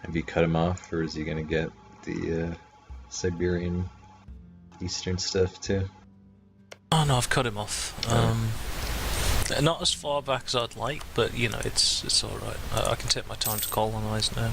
[SPEAKER 1] Have you cut him off, or is he gonna get the Siberian Eastern stuff too?
[SPEAKER 2] Oh no, I've cut him off. Not as far back as I'd like, but you know, it's all right. I can take my time to colonize now.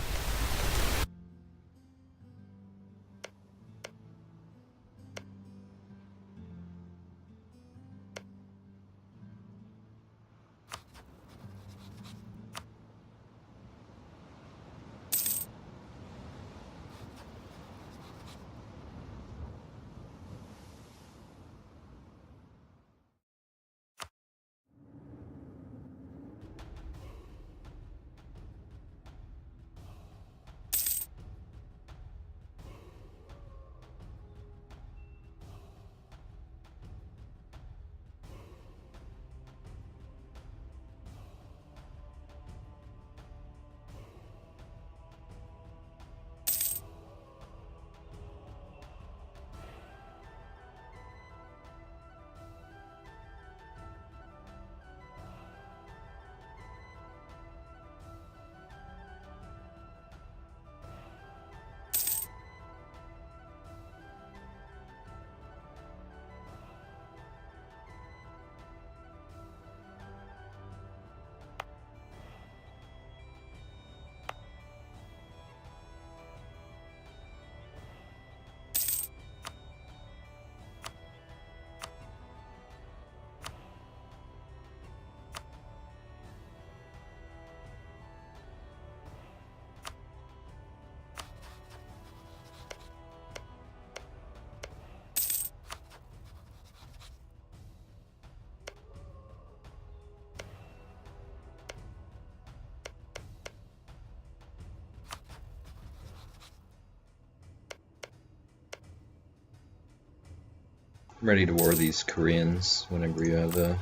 [SPEAKER 1] I'm ready to war these Koreans whenever you have a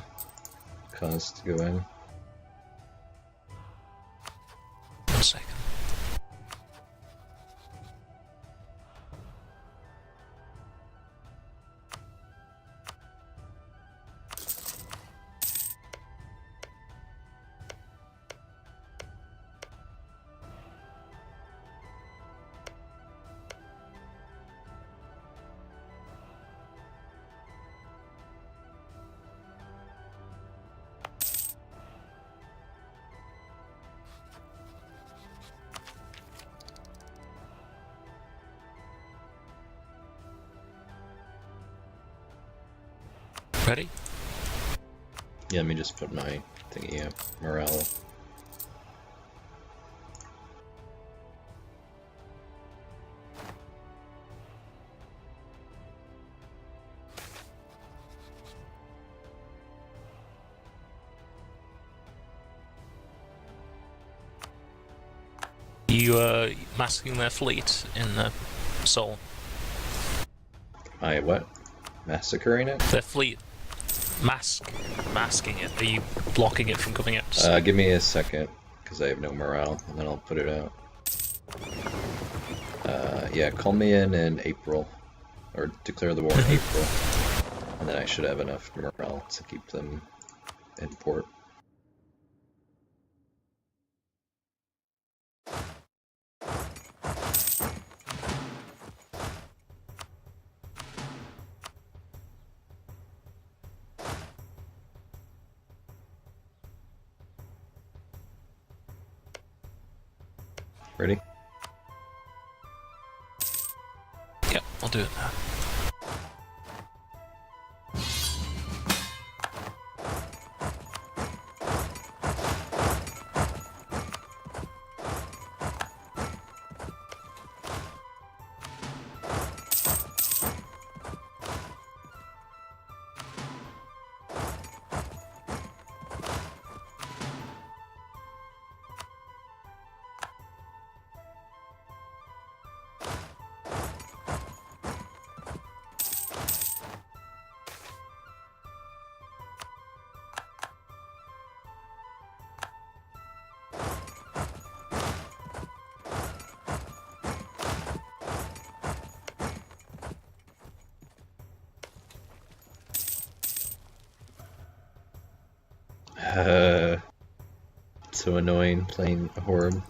[SPEAKER 1] cause to go in.
[SPEAKER 2] 1 second. Ready?
[SPEAKER 1] Yeah, let me just put my thingy up. Morale.
[SPEAKER 2] You masking their fleet in Seoul.
[SPEAKER 1] I what? Massacring it?
[SPEAKER 2] Their fleet. Masking it. Are you blocking it from coming out to sea?
[SPEAKER 1] Give me a second, because I have no morale, and then I'll put it out. Yeah, call me in April, or declare the war in April, and then I should have enough morale to keep them in port. Ready?
[SPEAKER 2] Yep, I'll do it now.
[SPEAKER 1] So annoying playing a Horde.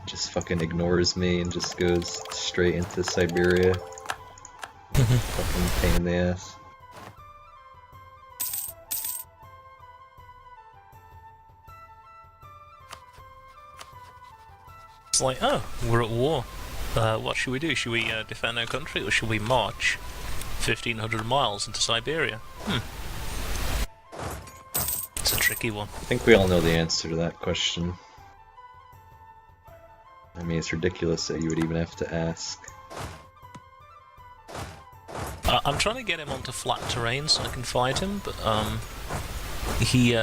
[SPEAKER 1] Just fucking ignores me and just goes straight into Siberia. Fucking pain in the ass.
[SPEAKER 2] It's like, oh, we're at war. What should we do? Should we defend our country, or should we march 1,500 miles into Siberia? It's a tricky one.
[SPEAKER 1] I think we all know the answer to that question. I mean, it's ridiculous that you would even have to ask.
[SPEAKER 2] I'm trying to get him onto flat terrain so I can fight him, but he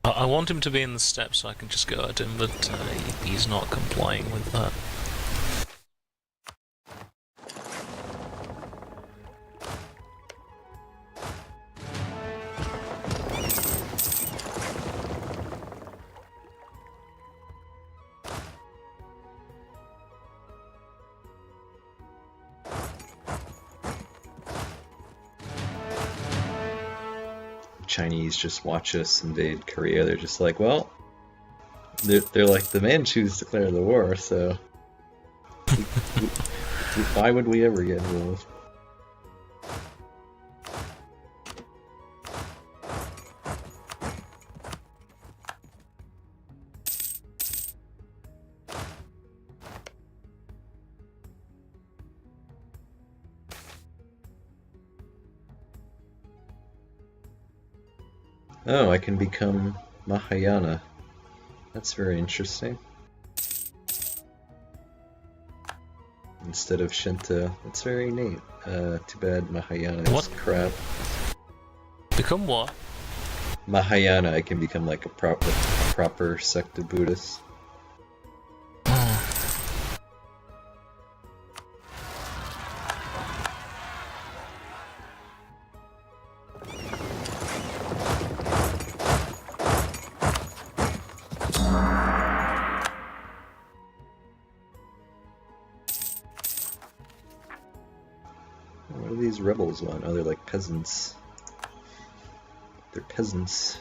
[SPEAKER 2] I want him to be in the steppes so I can just go at him, but he's not complying with that.
[SPEAKER 1] Chinese just watch us invade Korea. They're just like, well, they're like, the Manchus declare the war, so why would we ever get involved? Oh, I can become Mahayana. That's very interesting. Instead of Shinto. That's very neat. Too bad Mahayana is
[SPEAKER 2] What?
[SPEAKER 1] crap.
[SPEAKER 2] Become what?
[SPEAKER 1] Mahayana, I can become like a proper sect of Buddhists. What do these rebels want? Oh, they're like peasants. They're peasants.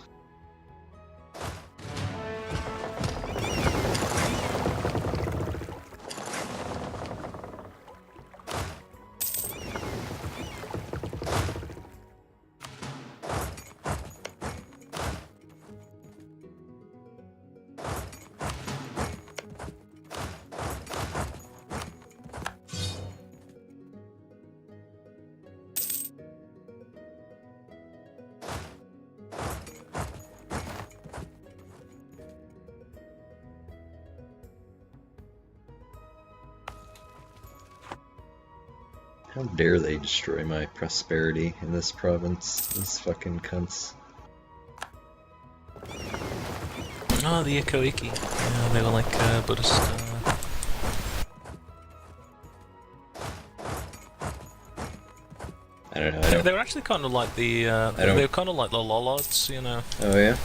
[SPEAKER 1] How dare they destroy my prosperity in this province, these fucking cunts.
[SPEAKER 2] Oh, the Ikoiki. Yeah, they were like Buddhist.
[SPEAKER 1] I don't know,
[SPEAKER 2] They were actually kind of like the. They were kind of like the Lollards, you know.
[SPEAKER 1] Oh yeah?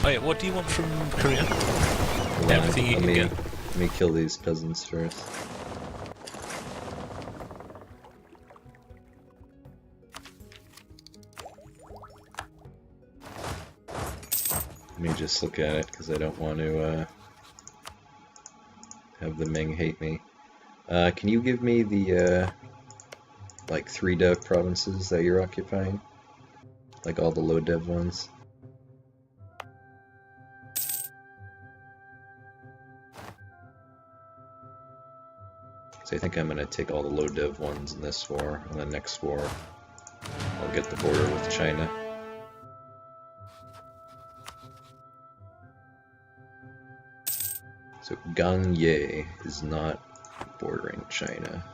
[SPEAKER 2] Oh yeah, what do you want from Korea?
[SPEAKER 1] Hold
[SPEAKER 2] Everything you can get.
[SPEAKER 1] Let me kill these peasants first. Let me just look at it, because I don't want to have the Ming hate me. Can you give me the, like, 3 dev provinces that you're occupying? Like all the low dev ones? So I think I'm gonna take all the low dev ones in this war, and then next war I'll get the border with China. So Gangye is not bordering China.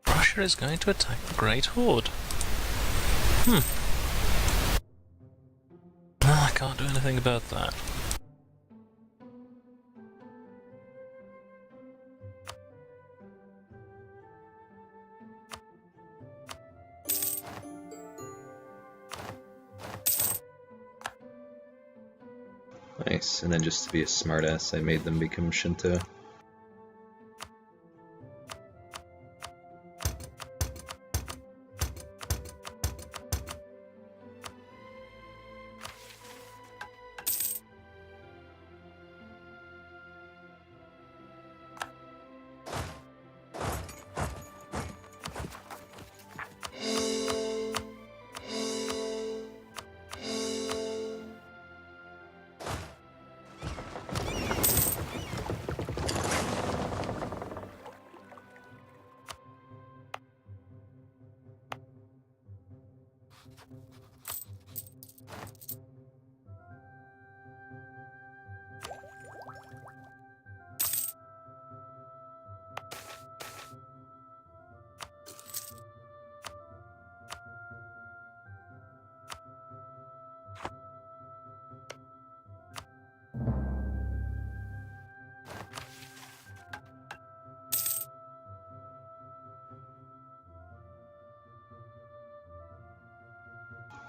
[SPEAKER 2] Russia is going to attack the Great Horde. Oh, I can't do anything about that.
[SPEAKER 1] Nice, and then just to be a smartass, I made them become Shinto.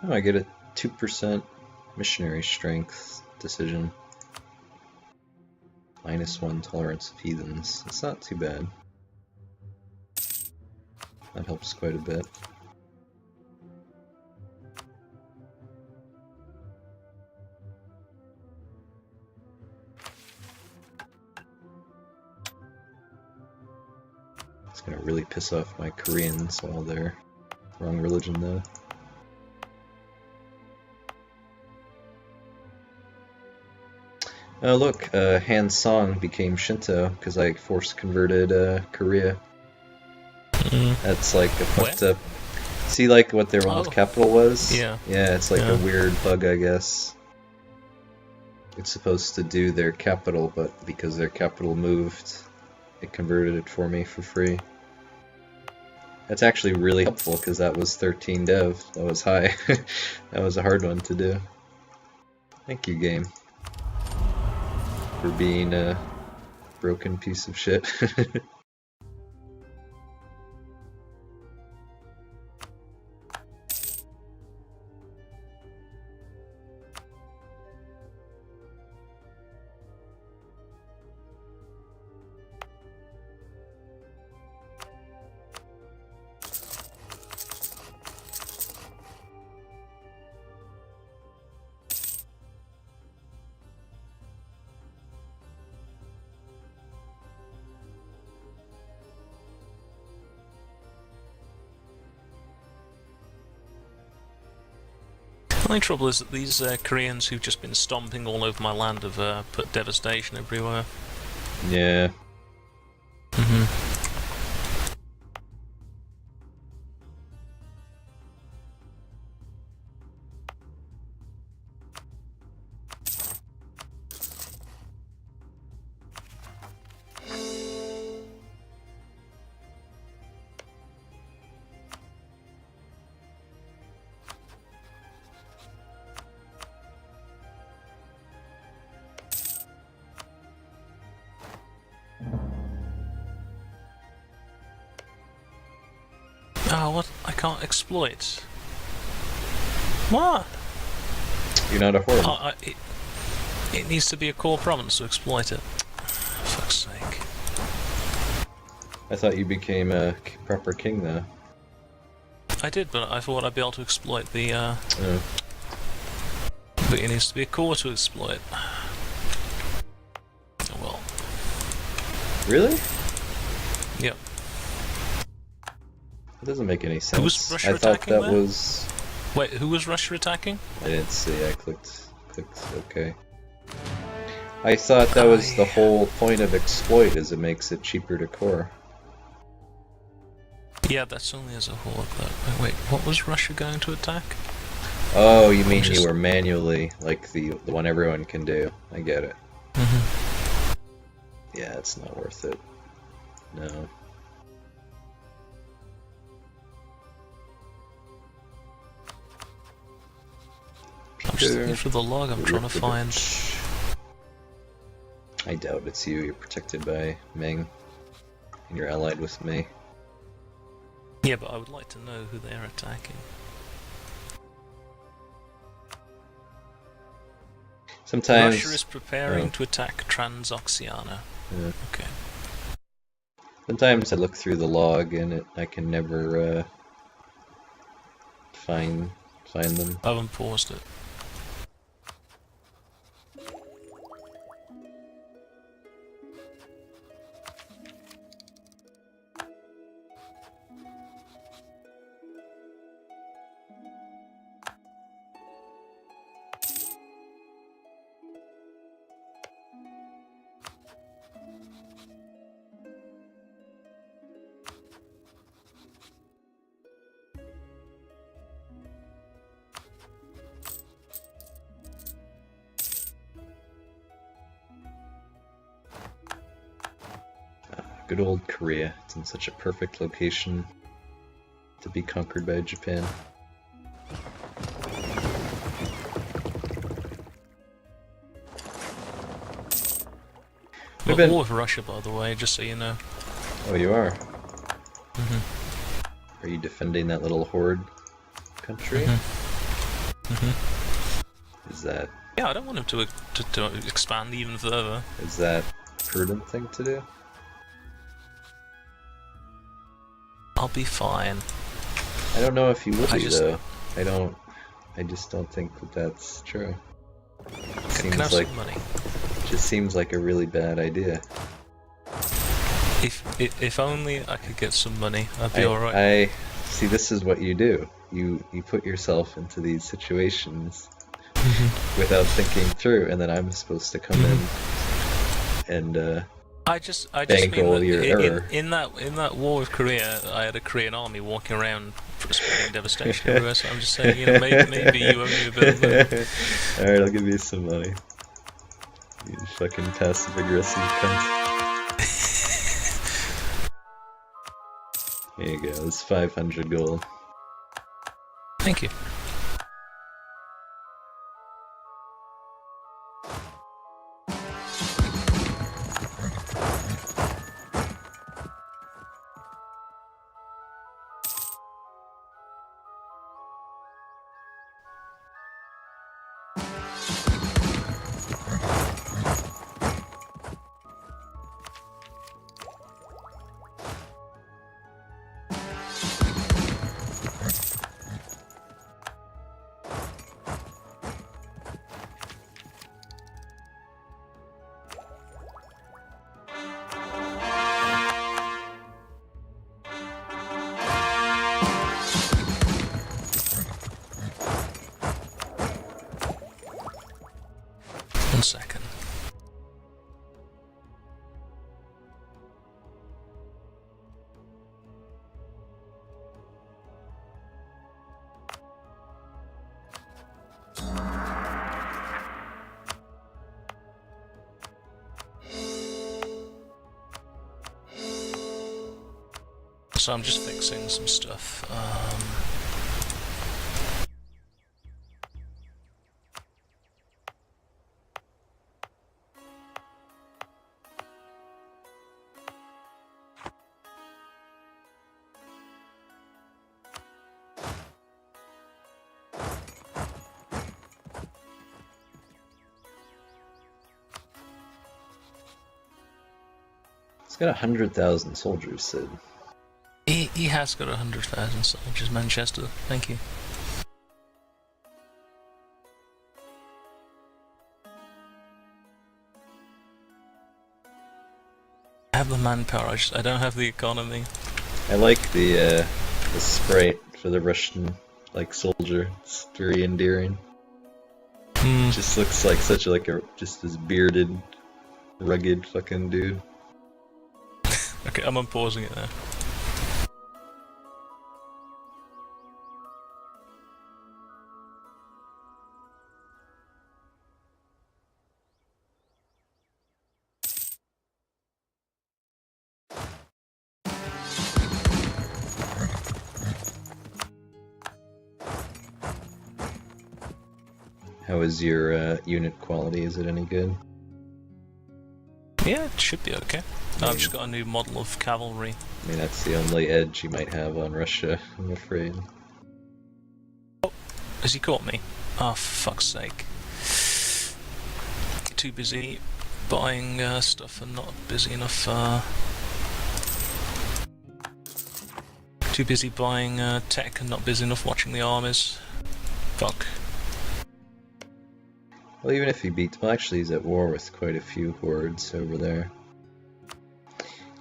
[SPEAKER 1] Oh, I get a 2% missionary strength decision. -1 tolerance of heathens. It's not too bad. That helps quite a bit. It's gonna really piss off my Koreans while they're wrong religion though. Oh look, Han Song became Shinto because I force converted Korea. That's like a fucked up. See, like what their old capital was?
[SPEAKER 2] Yeah.
[SPEAKER 1] Yeah, it's like a weird bug, I guess. It's supposed to do their capital, but because their capital moved, it converted it for me for free. That's actually really helpful because that was 13 dev. That was high. That was a hard one to do. Thank you, game, for being a broken piece of shit.
[SPEAKER 2] only trouble is that these Koreans who've just been stomping all over my land have put devastation everywhere.
[SPEAKER 1] Yeah.
[SPEAKER 2] Oh, what? I can't exploit. What?
[SPEAKER 1] You're not a horde.
[SPEAKER 2] It needs to be a core province to exploit it. For fuck's sake.
[SPEAKER 1] I thought you became a proper king, though.
[SPEAKER 2] I did, but I thought I'd be able to exploit the,
[SPEAKER 1] Oh.
[SPEAKER 2] But it needs to be a core to exploit. Oh well.
[SPEAKER 1] Really?
[SPEAKER 2] Yep.
[SPEAKER 1] That doesn't make any sense.
[SPEAKER 2] was Russia
[SPEAKER 1] I thought
[SPEAKER 2] attacking
[SPEAKER 1] that
[SPEAKER 2] there?
[SPEAKER 1] was...
[SPEAKER 2] Wait, who was Russia attacking?
[SPEAKER 1] I didn't see. I clicked OK. I thought that was the whole point of exploit, is it makes it cheaper to core.
[SPEAKER 2] Yeah, that's only as a horde, though. Wait, what was Russia going to attack?
[SPEAKER 1] Oh, you mean you were manually, like the one everyone can do. I get it. Yeah, it's not worth it. No.
[SPEAKER 2] I'm just looking for the log, I'm trying to find...
[SPEAKER 1] I doubt it's you. You're protected by Ming. And you're allied with me.
[SPEAKER 2] Yeah, but I would like to know who they're attacking.
[SPEAKER 1] Sometimes...
[SPEAKER 2] Russia is preparing to attack Transoxiana.
[SPEAKER 1] Yeah.
[SPEAKER 2] Okay.
[SPEAKER 1] Sometimes I look through the log and I can never find them.
[SPEAKER 2] I haven't paused it.
[SPEAKER 1] Good old Korea. It's in such a perfect location to be conquered by Japan.
[SPEAKER 2] We're at war with Russia, by the way, just so you know.
[SPEAKER 1] Oh, you are? Are you defending that little horde country? Is that...
[SPEAKER 2] Yeah, I don't want him to expand even further.
[SPEAKER 1] Is that a prudent thing to do?
[SPEAKER 2] I'll be fine.
[SPEAKER 1] I don't know if you would be,
[SPEAKER 2] just...
[SPEAKER 1] though. I just don't think that that's true.
[SPEAKER 2] Can I have some money?
[SPEAKER 1] Just seems like a really bad idea.
[SPEAKER 2] If only I could get some money, I'd be alright.
[SPEAKER 1] See, this is what you do. You put yourself into these situations without thinking through, and then I'm supposed to come in and
[SPEAKER 2] I just
[SPEAKER 1] bank
[SPEAKER 2] mean
[SPEAKER 1] all
[SPEAKER 2] that
[SPEAKER 1] your error.
[SPEAKER 2] in that war with Korea, I had a Korean army walking around spreading devastation everywhere. So I'm just saying, you know, maybe you owe me a bit of money.
[SPEAKER 1] Alright, I'll give you some money. You fucking passive aggressive cunt. There you go, it's 500 gold.
[SPEAKER 2] Thank you. 1 second. So I'm just fixing some stuff.
[SPEAKER 1] It's got 100,000 soldiers, Sid.
[SPEAKER 2] He has got 100,000 soldiers, Manchester. Thank you. I have the manpower, I don't have the economy.
[SPEAKER 1] I like the sprite for the Russian soldier. It's very endearing. Just looks like such just this bearded, rugged fucking dude.
[SPEAKER 2] Okay, I'm unpausing it now.
[SPEAKER 1] How is your unit quality? Is it any good?
[SPEAKER 2] Yeah, it should be okay. I've just got a new model of cavalry.
[SPEAKER 1] I mean, that's the only edge you might have on Russia, I'm afraid.
[SPEAKER 2] Oh, has he caught me? Oh, for fuck's sake. Too busy buying stuff and not busy enough, Too busy buying tech and not busy enough watching the armies. Fuck.
[SPEAKER 1] Well, even if he beats... Well, actually, he's at war with quite a few hordes over there.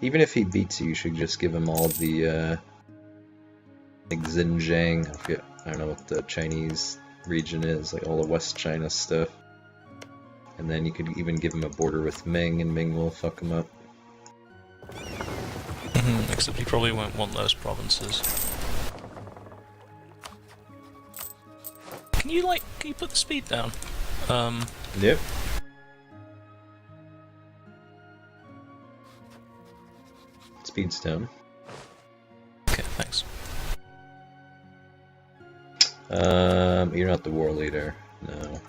[SPEAKER 1] Even if he beats you, you should just give him all the, Xinjiang, I don't know what the Chinese region is, all the West China stuff. And then you could even give him a border with Ming, and Ming will fuck him up.
[SPEAKER 2] Except he probably won't want those provinces. Can you put the speed down?
[SPEAKER 1] Yep. Speed's down.
[SPEAKER 2] Okay, thanks.
[SPEAKER 1] You're not the war leader, no.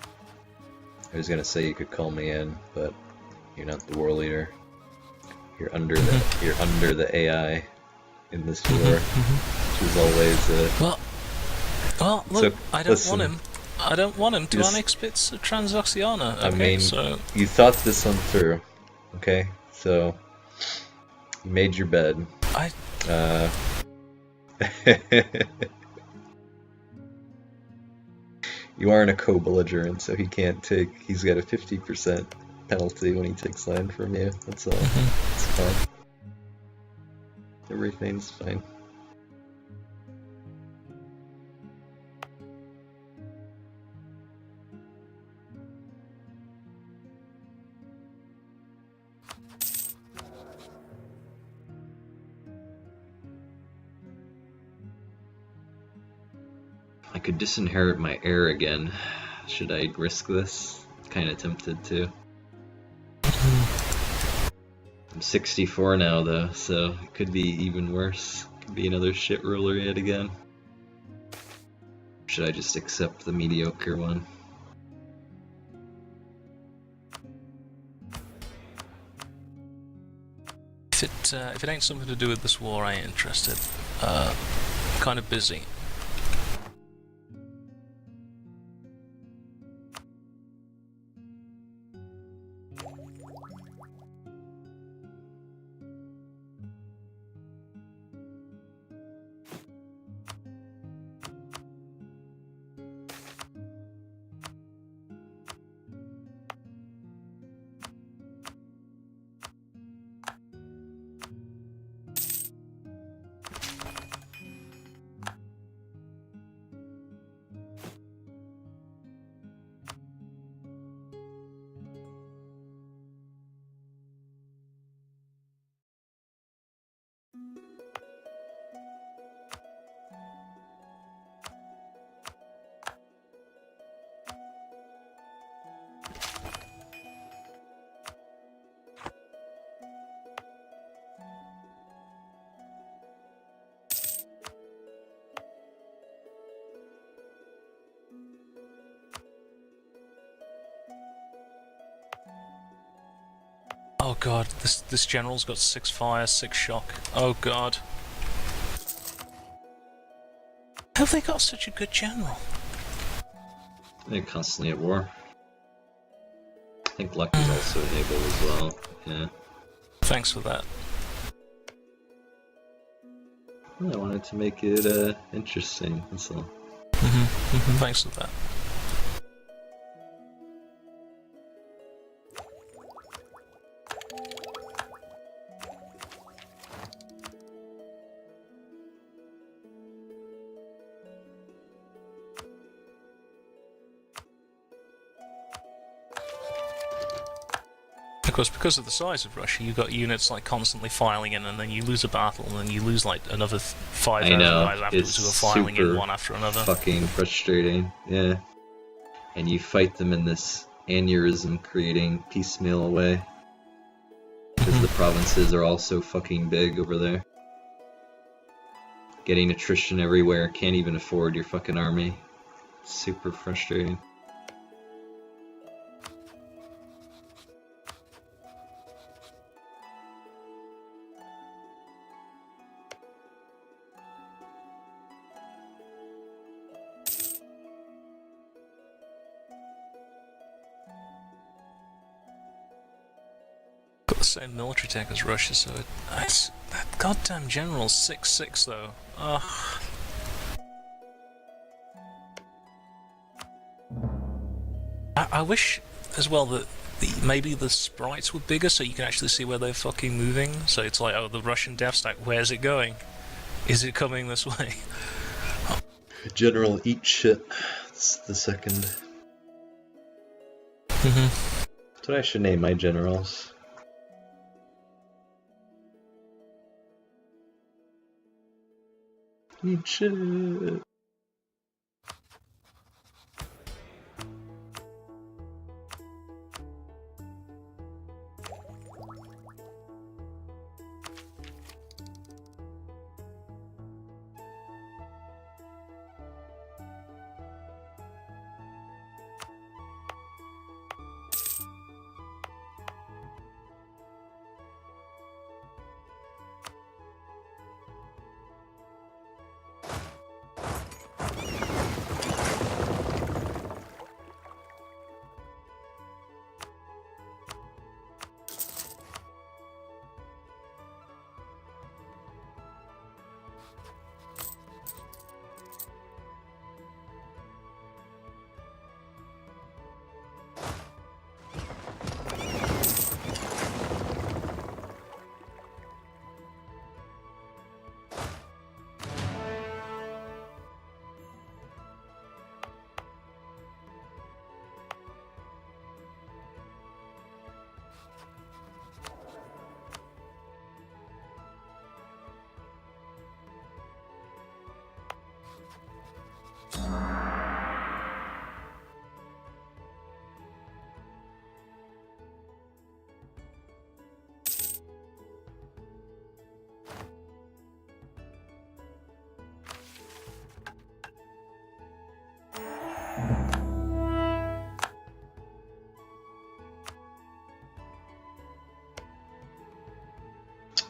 [SPEAKER 1] I was gonna say you could call me in, but you're not the war leader. You're under the AI in this war, which is always
[SPEAKER 2] Well, look, I don't want him. I don't want him to annex bits of Transoxiana. Okay,
[SPEAKER 1] I mean,
[SPEAKER 2] so
[SPEAKER 1] you thought this one through, okay? So you made your bed. You aren't a co-belligerent, so he can't take... He's got a 50% penalty when he takes land from you, that's all. It's fine. Everything's fine. I could disinherit my heir again. Should I risk this? Kinda tempted to. I'm 64 now though, so it could be even worse. Could be another shit ruler yet again. Should I just accept the mediocre one?
[SPEAKER 2] If it ain't something to do with this war, I ain't interested. Kind of busy. Oh god, this general's got 6 fire, 6 shock. Oh god. How have they got such a good general?
[SPEAKER 1] They're constantly at war. I think luck is also enabled as well. Yeah.
[SPEAKER 2] Thanks for that.
[SPEAKER 1] I wanted to make it interesting, that's all.
[SPEAKER 2] Thanks for that. Of course, because of the size of Russia, you've got units like constantly filing in, and then you lose a battle, and then you lose like another 5,000 guys afterwards who are filing in one after another.
[SPEAKER 1] Fucking frustrating, yeah. And you fight them in this aneurysm creating piecemeal way. Because the provinces are all so fucking big over there. Getting attrition everywhere, can't even afford your fucking army. Super frustrating.
[SPEAKER 2] Got the same military tech as Russia, so that goddamn general's 6-6 though. Ugh. I wish as well that maybe the sprites were bigger so you can actually see where they're fucking moving. So it's like, oh, the Russian death stack, where's it going? Is it coming this way?
[SPEAKER 1] General eat shit. That's the second. That's what I should name my generals. Eat shit.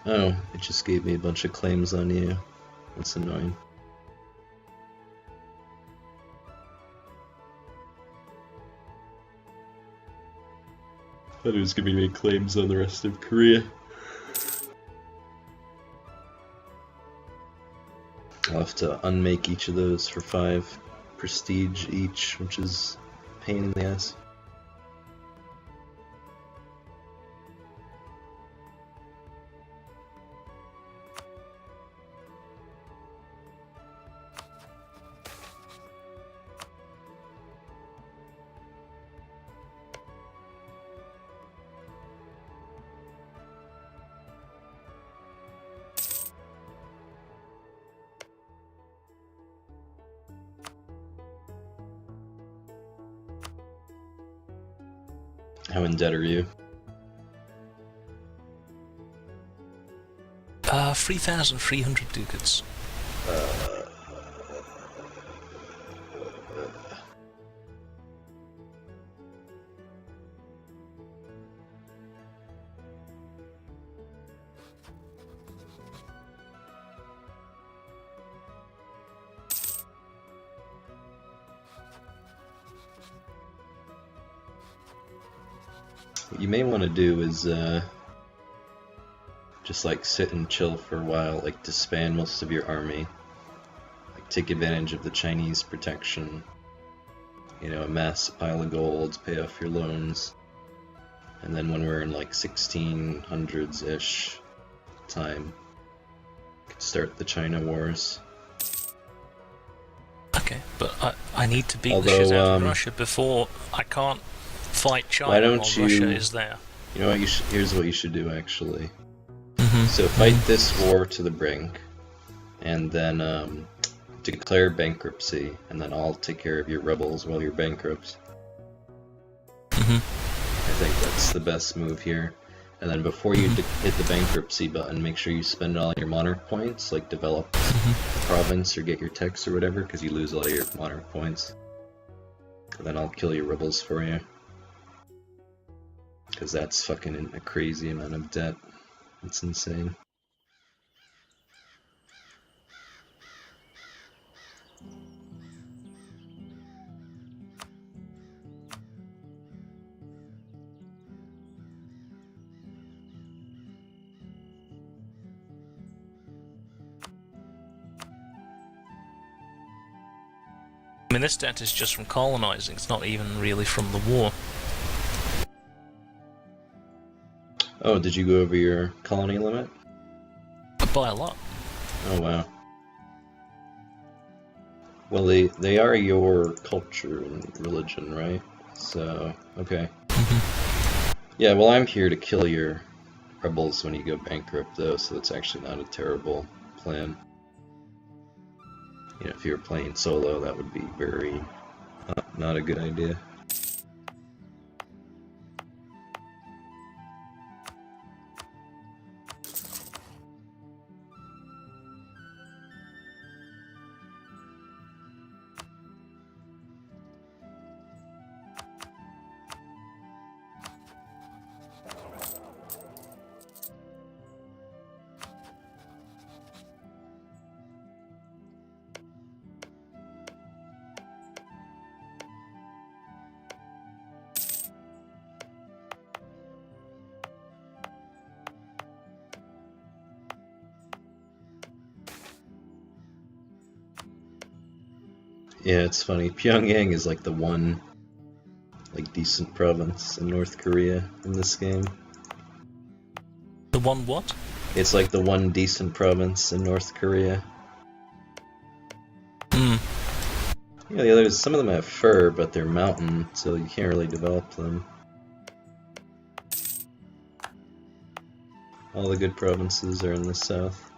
[SPEAKER 1] Oh, it just gave me a bunch of claims on you. That's annoying. Thought it was giving me claims on the rest of Korea. I'll have to unmake each of those for 5 prestige each, which is a pain in the ass. How in debt are you?
[SPEAKER 2] 3,300 ducats.
[SPEAKER 1] What you may want to do is just like sit and chill for a while, like disband most of your army, like take advantage of the Chinese protection, you know, amass a pile of gold, pay off your loans, and then when we're in like 1600s-ish time, you could start the China Wars.
[SPEAKER 2] Okay, but I need to beat the shit out of Russia before I can't fight China while Russia is there.
[SPEAKER 1] You know what? Here's what you should do, actually. So fight this war to the brink, and then declare bankruptcy, and then I'll take care of your rebels while you're bankrupt. I think that's the best move here. And then before you hit the bankruptcy button, make sure you spend all your monarch points, like develop a province or get your techs or whatever, because you lose all your monarch points. And then I'll kill your rebels for you. Because that's fucking a crazy amount of debt. It's insane.
[SPEAKER 2] I mean, this debt is just from colonizing, it's not even really from the war.
[SPEAKER 1] Oh, did you go over your colony limit?
[SPEAKER 2] By a lot.
[SPEAKER 1] Oh wow. Well, they are your culture and religion, right? So, okay. Yeah, well, I'm here to kill your rebels when you go bankrupt, though, so that's actually not a terrible plan. You know, if you were playing solo, that would be very not a good idea. Yeah, it's funny. Pyongyang is like the one like decent province in North Korea in this game.
[SPEAKER 2] The one what?
[SPEAKER 1] It's like the one decent province in North Korea. Yeah, the others, some of them have fur, but they're mountain, so you can't really develop them. All the good provinces are in the south.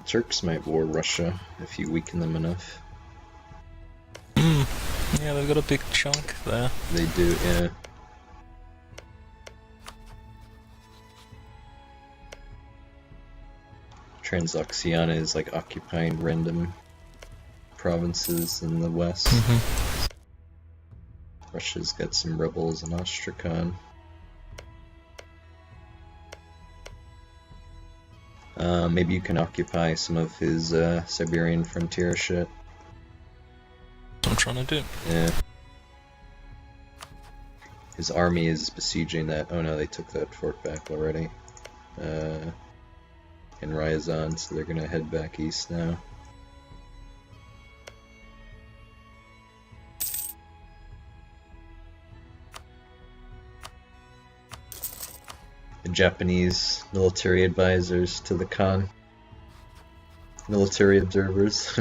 [SPEAKER 1] Turks might war Russia if you weaken them enough.
[SPEAKER 2] Yeah, they've got a big chunk there.
[SPEAKER 1] They do, yeah. Transoxiana is like occupying random provinces in the west. Russia's got some rebels in Astrakhan. Maybe you can occupy some of his Siberian frontier shit.
[SPEAKER 2] That's what I'm trying to do.
[SPEAKER 1] Yeah. His army is besieging that. Oh no, they took that fort back already. In Ryazan, so they're gonna head back east now. The Japanese military advisors to the Khan. Military observers.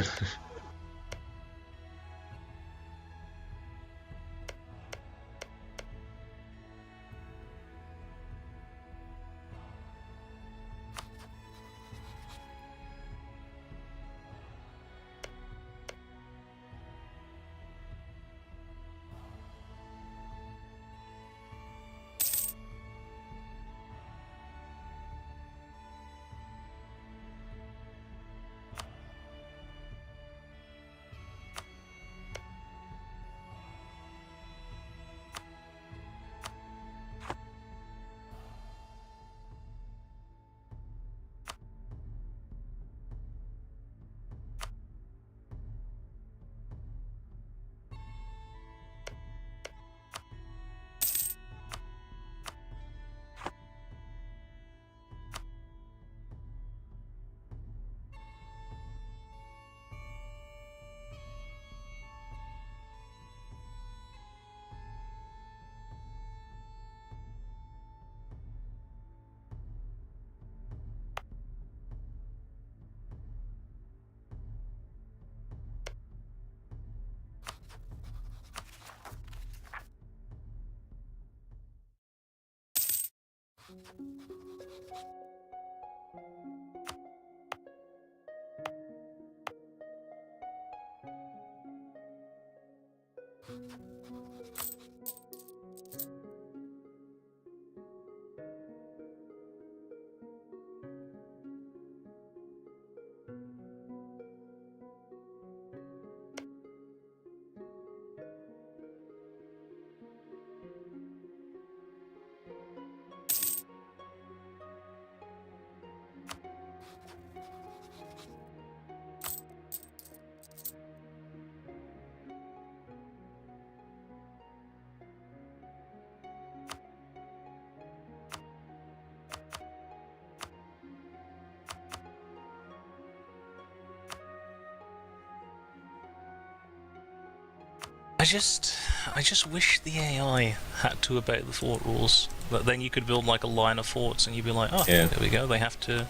[SPEAKER 2] I just wish the AI had to obey the fort rules. But then you could build like a line of forts, and you'd be like, oh,
[SPEAKER 1] Yeah.
[SPEAKER 2] there we go. They have to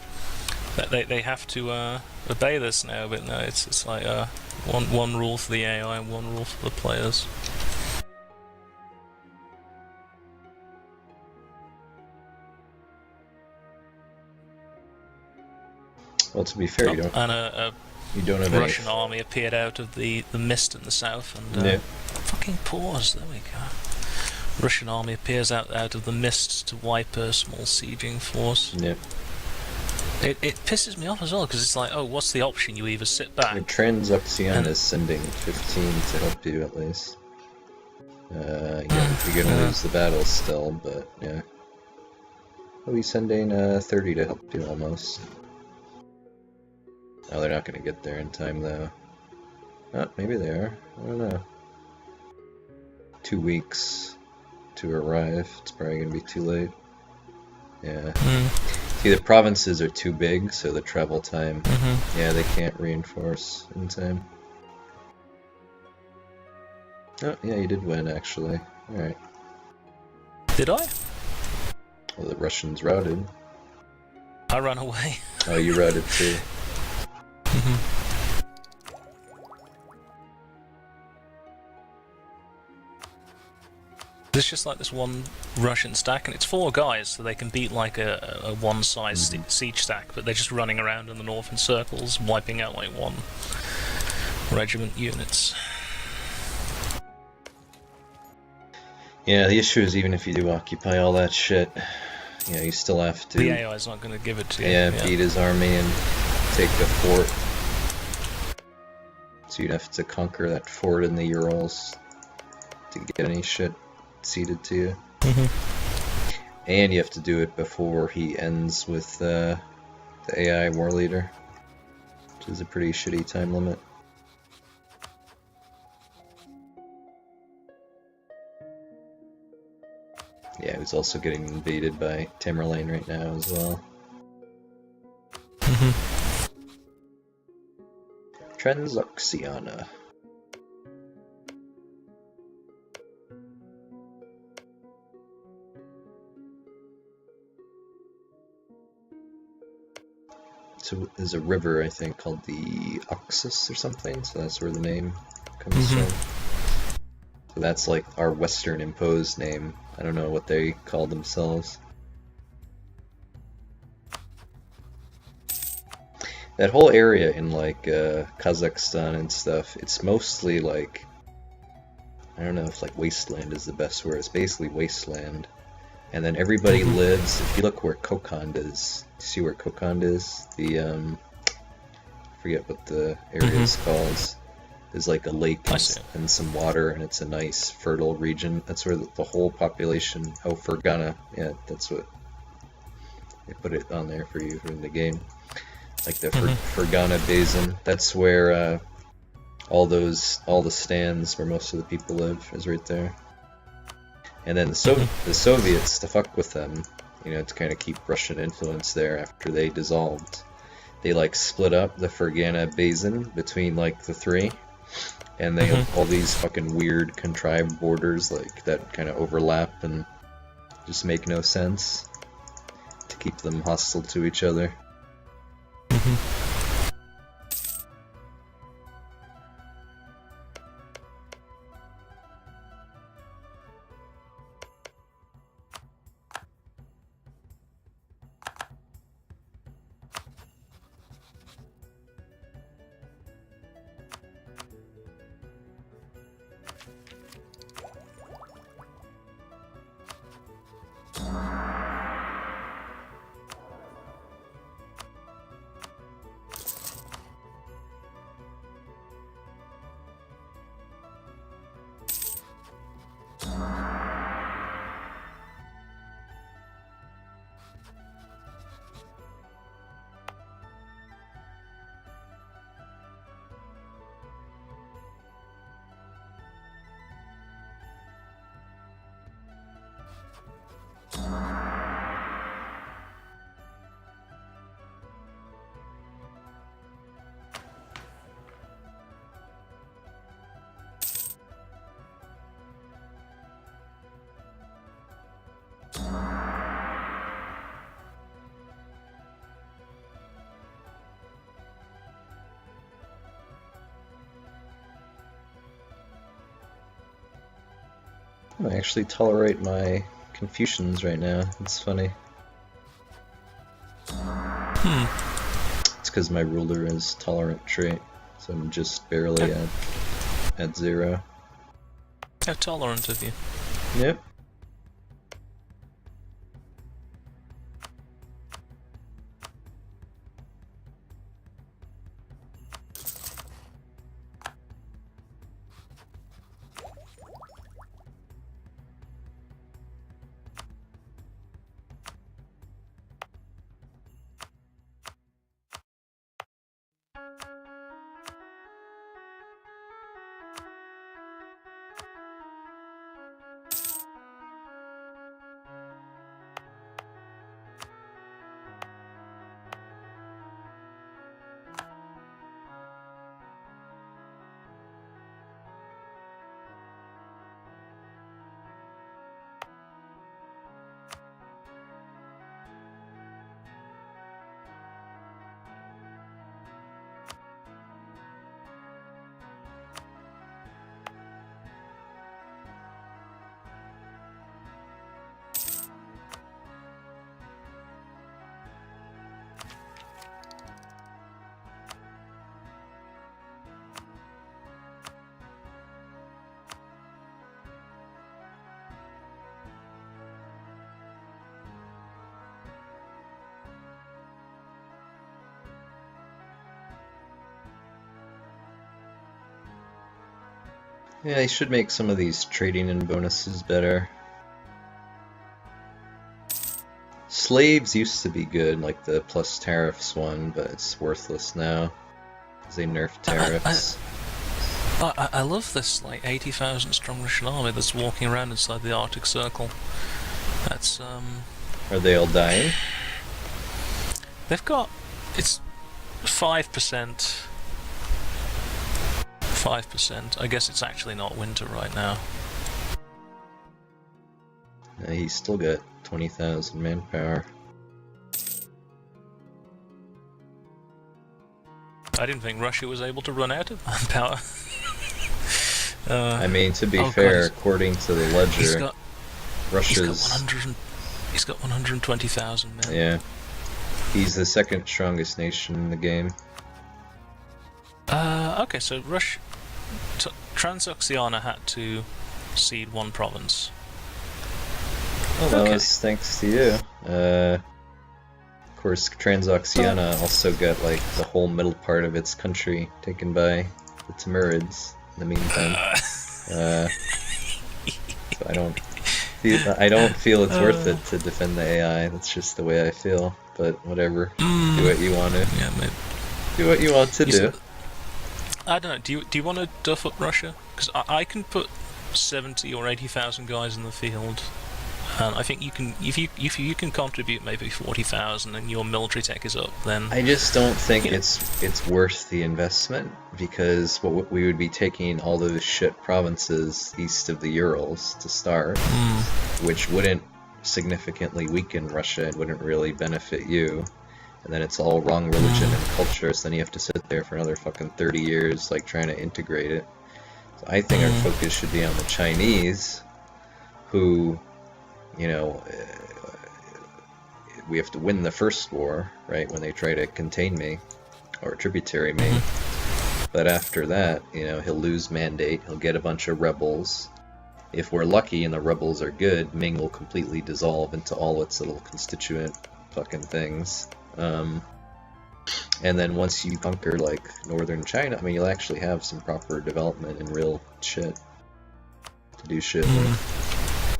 [SPEAKER 2] obey this now. But no, it's like one rule for the AI and one rule for the players.
[SPEAKER 1] Well, to be fair, you don't.
[SPEAKER 2] And a
[SPEAKER 1] You don't have
[SPEAKER 2] Russian
[SPEAKER 1] any.
[SPEAKER 2] army appeared out of the mist in the south, and
[SPEAKER 1] Yeah.
[SPEAKER 2] fucking pause. There we go. Russian army appears out of the mist to wipe a small sieging force.
[SPEAKER 1] Yeah.
[SPEAKER 2] It pisses me off as well, because it's like, oh, what's the option? You either sit back.
[SPEAKER 1] Transoxiana is sending 15 to help you at least. Yeah, you're gonna lose the battle still, but yeah. I'll be sending 30 to help you almost. Oh, they're not gonna get there in time though. Oh, maybe they are. I don't know. 2 weeks to arrive. It's probably gonna be too late. Yeah. See, the provinces are too big, so the travel time. Yeah, they can't reinforce in time. Oh, yeah, you did win actually. Alright.
[SPEAKER 2] Did I?
[SPEAKER 1] Well, the Russians routed.
[SPEAKER 2] I ran away.
[SPEAKER 1] Oh, you routed too.
[SPEAKER 2] There's just like this one Russian stack, and it's 4 guys, so they can beat like a one-size siege stack, but they're just running around in the north in circles, wiping out like 1 regiment units.
[SPEAKER 1] Yeah, the issue is even if you do occupy all that shit, you know, you still have to.
[SPEAKER 2] The AI is not going to give it to you.
[SPEAKER 1] Yeah, beat his army and take a fort. So you'd have to conquer that fort in the Urals to get any shit ceded to you. And you have to do it before he ends with the AI war leader, which is a pretty shitty time limit. Yeah, who's also getting invaded by Tamerlane right now as well. Transoxiana. So there's a river, I think, called the Oxus or something, so that's where the name comes from. So that's like our Western imposed name. I don't know what they call themselves. That whole area in like Kazakhstan and stuff, it's mostly like, I don't know if like wasteland is the best word. It's basically wasteland. And then everybody lives, if you look where Kokand is, see where Kokand is? The, I forget what the area is called. There's like a lake and some water, and it's a nice fertile region. That's where the whole population, oh, Fergana, yeah, that's what, they put it on there for you in the game. Like the Fergana Basin, that's where all the stands where most of the people live is right there. And then the Soviets, to fuck with them, you know, to kind of keep Russian influence there after they dissolved, they like split up the Fergana Basin between like the three, and they have all these fucking weird contrived borders like that kind of overlap and just make no sense to keep them hostile to each other. I actually tolerate my Confucians right now. It's funny. It's because my ruler is tolerant trait, so I'm just barely at 0.
[SPEAKER 2] How tolerant of you.
[SPEAKER 1] Yep. Yeah, they should make some of these trading and bonuses better. Slaves used to be good, like the plus tariffs one, but it's worthless now. Because they nerfed tariffs.
[SPEAKER 2] I love this, like, 80,000 strong Russian army that's walking around inside the Arctic Circle. That's,
[SPEAKER 1] Are they all dying?
[SPEAKER 2] They've got... it's 5%. 5%. I guess it's actually not winter right now.
[SPEAKER 1] Yeah, he's still got 20,000 manpower.
[SPEAKER 2] I didn't think Russia was able to run out of manpower.
[SPEAKER 1] I mean, to be fair,
[SPEAKER 2] God,
[SPEAKER 1] according to the ledger, Russia's...
[SPEAKER 2] He's got 120,000 men.
[SPEAKER 1] Yeah. He's the second strongest nation in the game.
[SPEAKER 2] Okay, so Transoxiana had to cede one province.
[SPEAKER 1] Well, that was thanks to you. Of course, Transoxiana also got like the whole middle part of its country taken by the Timurids in the meantime. So I don't feel it's worth it to defend the AI. That's just the way I feel. But whatever, do what you want to.
[SPEAKER 2] Yeah, maybe.
[SPEAKER 1] Do what you want to do.
[SPEAKER 2] I don't know. Do you want to duff up Russia? Because I can put 70 or 80,000 guys in the field. I think you can, if you can contribute maybe 40,000 and your military tech is up, then
[SPEAKER 1] I just don't think it's worth the investment, because what we would be taking all those shit provinces east of the Urals to start, which wouldn't significantly weaken Russia and wouldn't really benefit you. And then it's all wrong religion and culture, so then you have to sit there for another fucking 30 years like trying to integrate it. So I think our focus should be on the Chinese, who, you know, we have to win the first war, right, when they try to contain me, or tributary me. But after that, you know, he'll lose mandate, he'll get a bunch of rebels. If we're lucky and the rebels are good, Ming will completely dissolve into all its little constituent fucking things. And then once you conquer, like, northern China, I mean, you'll actually have some proper development and real shit to do shit with.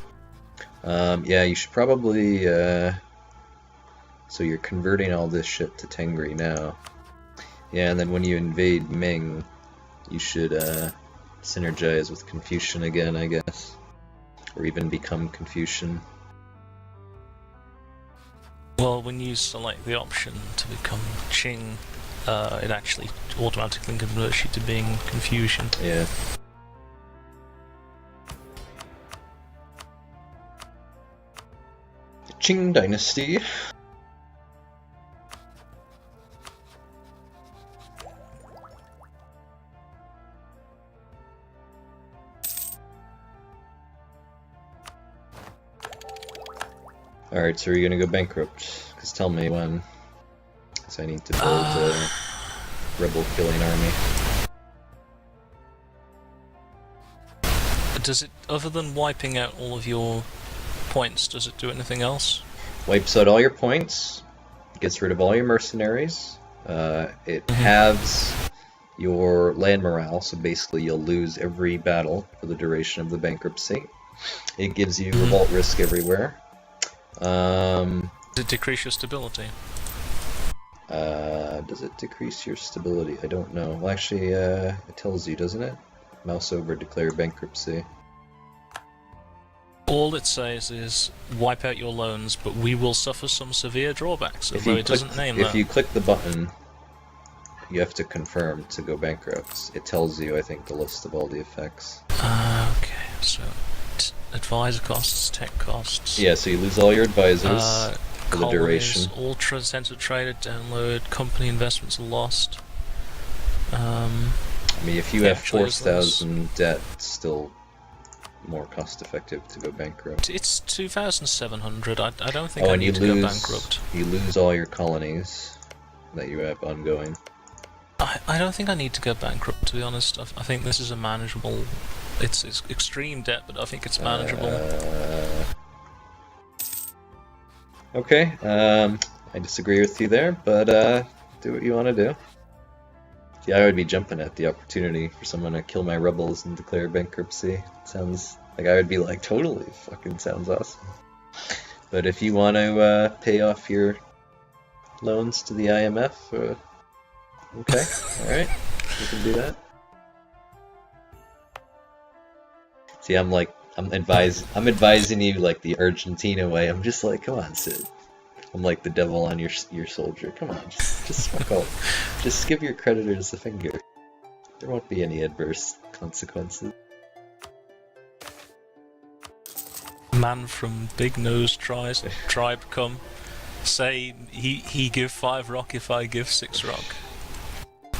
[SPEAKER 1] Yeah, you should probably, so you're converting all this shit to Tengri now. Yeah, and then when you invade Ming, you should, synergize with Confucian again, I guess. Or even become Confucian.
[SPEAKER 2] well, when you select the option to become Qing, it actually automatically converts you to being Confucian.
[SPEAKER 1] Yeah. Qing Dynasty. Alright, so are you gonna go bankrupt? Because tell me when. Because I need to build a rebel-killing army.
[SPEAKER 2] Does it, other than wiping out all of your points, does it do anything else?
[SPEAKER 1] Wipes out all your points, gets rid of all your mercenaries, it halves your land morale, so basically you'll lose every battle for the duration of the bankruptcy. It gives you revolt risk everywhere.
[SPEAKER 2] Does it decrease your stability?
[SPEAKER 1] Does it decrease your stability? I don't know. Well, actually, it tells you, doesn't it? Mouse over, declare bankruptcy.
[SPEAKER 2] All it says is, wipe out your loans, but we will suffer some severe drawbacks, although it doesn't name that.
[SPEAKER 1] If you click the button, you have to confirm to go bankrupt. It tells you, I think, the list of all the effects.
[SPEAKER 2] Okay, so advisor costs, tech costs.
[SPEAKER 1] Yeah, so you lose all your advisors for the duration.
[SPEAKER 2] Ultra center trader download, company investments are lost.
[SPEAKER 1] I mean, if you have 4,000 debt, it's still more cost effective to go bankrupt.
[SPEAKER 2] It's 2,700. I don't think I need to go bankrupt.
[SPEAKER 1] You lose all your colonies that you have ongoing.
[SPEAKER 2] I don't think I need to go bankrupt, to be honest. I think this is a manageable... It's extreme debt, but I think it's manageable.
[SPEAKER 1] Okay, I disagree with you there, but do what you want to do. See, I would be jumping at the opportunity for someone to kill my rebels and declare bankruptcy. Sounds like I would be like, totally, fucking sounds awesome. But if you want to pay off your loans to the IMF, okay, alright, we can do that. See, I'm advising you like the Argentina way. I'm just like, come on, Sid. I'm like the devil on your soldier. Come on, just fuck off. Just give your creditors the finger. There won't be any adverse consequences.
[SPEAKER 2] Man from Big Nose tribe come. Say he give 5 rock if I give 6 rock.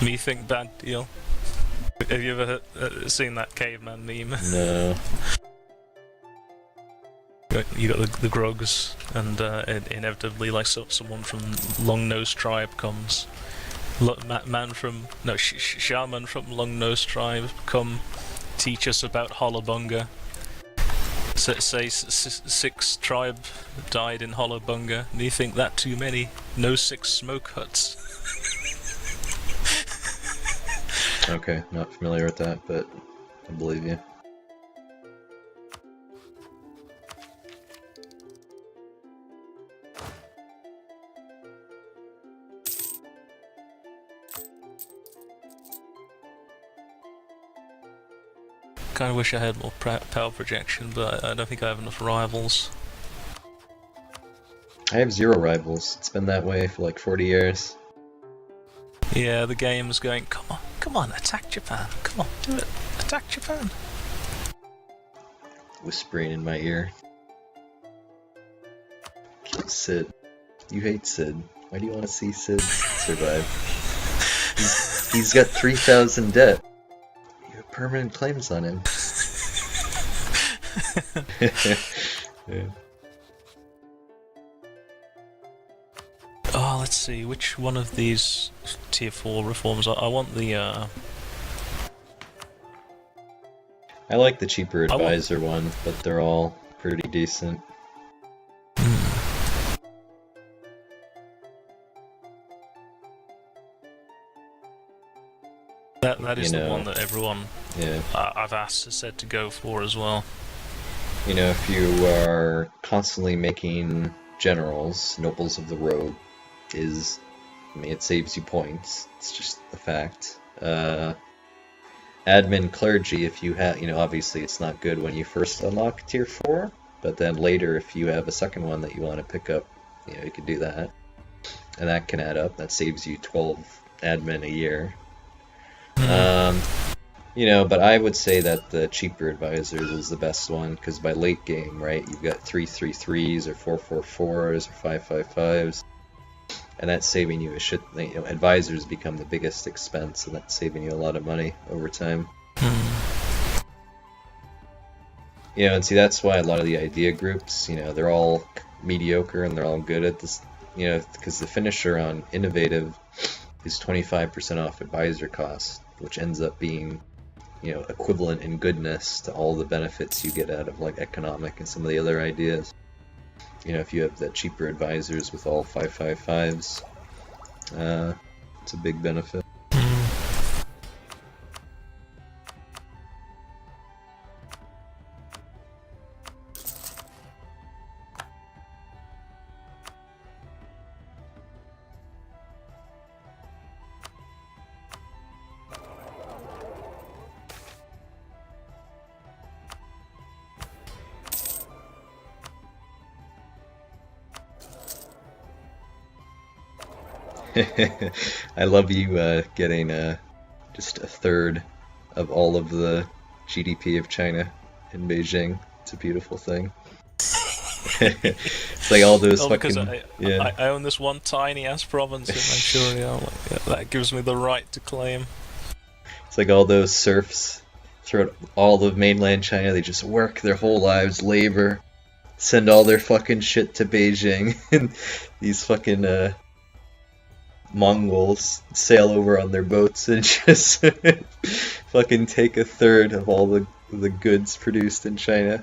[SPEAKER 2] Me think bad deal. Have you ever seen that caveman meme?
[SPEAKER 1] No.
[SPEAKER 2] You got the Grogs, and inevitably, like someone from Long Nose tribe comes. Shaman from Long Nose tribe come teach us about Hollabunga. Say 6 tribe died in Hollabunga. Do you think that too many? No 6 smoke huts.
[SPEAKER 1] Okay, not familiar with that, but I believe you.
[SPEAKER 2] Kind of wish I had more power projection, but I don't think I have enough rivals.
[SPEAKER 1] I have 0 rivals. It's been that way for like 40 years.
[SPEAKER 2] Yeah, the game's going, come on, attack Japan. Come on, do it. Attack Japan.
[SPEAKER 1] Whispering in my ear. Kill Sid. You hate Sid. Why do you want to see Sid survive? He's got 3,000 debt. You have permanent claims on him. Yeah.
[SPEAKER 2] Oh, let's see, which one of these tier 4 reforms? I want the
[SPEAKER 1] I like the cheaper advisor one, but they're all pretty decent.
[SPEAKER 2] That is the one that everyone
[SPEAKER 1] yeah.
[SPEAKER 2] I've asked has said to go for as well.
[SPEAKER 1] You know, if you are constantly making generals, nobles of the road, it saves you points. It's just a fact. Admin clergy, if you have, obviously it's not good when you first unlock tier 4, but then later if you have a second one that you want to pick up, you can do that. And that can add up. That saves you 12 admin a year. But I would say that the cheaper advisors is the best one, because by late game, right, you've got 333s or 444s or 555s, and that's saving you a shit. Advisors become the biggest expense, and that's saving you a lot of money over time. And see, that's why a lot of the idea groups, they're all mediocre and they're all good at this, because the finisher on innovative is 25% off advisor cost, which ends up being equivalent in goodness to all the benefits you get out of like economic and some of the other ideas. If you have the cheaper advisors with all 555s, it's a big benefit. I love you getting just a third of all of the GDP of China in Beijing. It's a beautiful thing. It's like all those fucking...
[SPEAKER 2] I own this one tiny ass province in Manchuria. That gives me the right to claim.
[SPEAKER 1] It's like all those serfs throughout all of mainland China. They just work their whole lives, labor, send all their fucking shit to Beijing, and these fucking Mongols sail over on their boats and just fucking take a third of all the goods produced in China.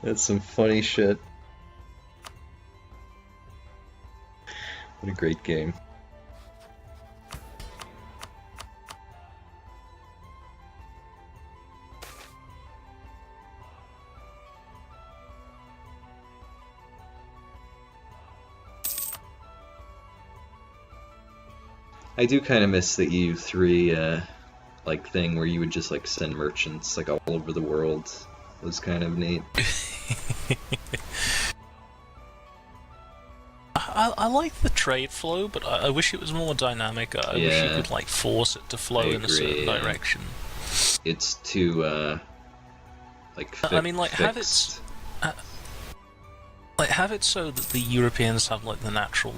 [SPEAKER 1] That's some funny shit. What a great game. I do kind of miss the EU3 like thing where you would just like send merchants like all over the world. It was kind of neat.
[SPEAKER 2] I like the trade flow, but I wish it was more dynamic. I wish you
[SPEAKER 1] Yeah,
[SPEAKER 2] could like force it to flow
[SPEAKER 1] I
[SPEAKER 2] in a certain
[SPEAKER 1] agree. Yeah.
[SPEAKER 2] direction.
[SPEAKER 1] It's too like
[SPEAKER 2] I mean, like
[SPEAKER 1] fixed.
[SPEAKER 2] have it so that the Europeans have like the natural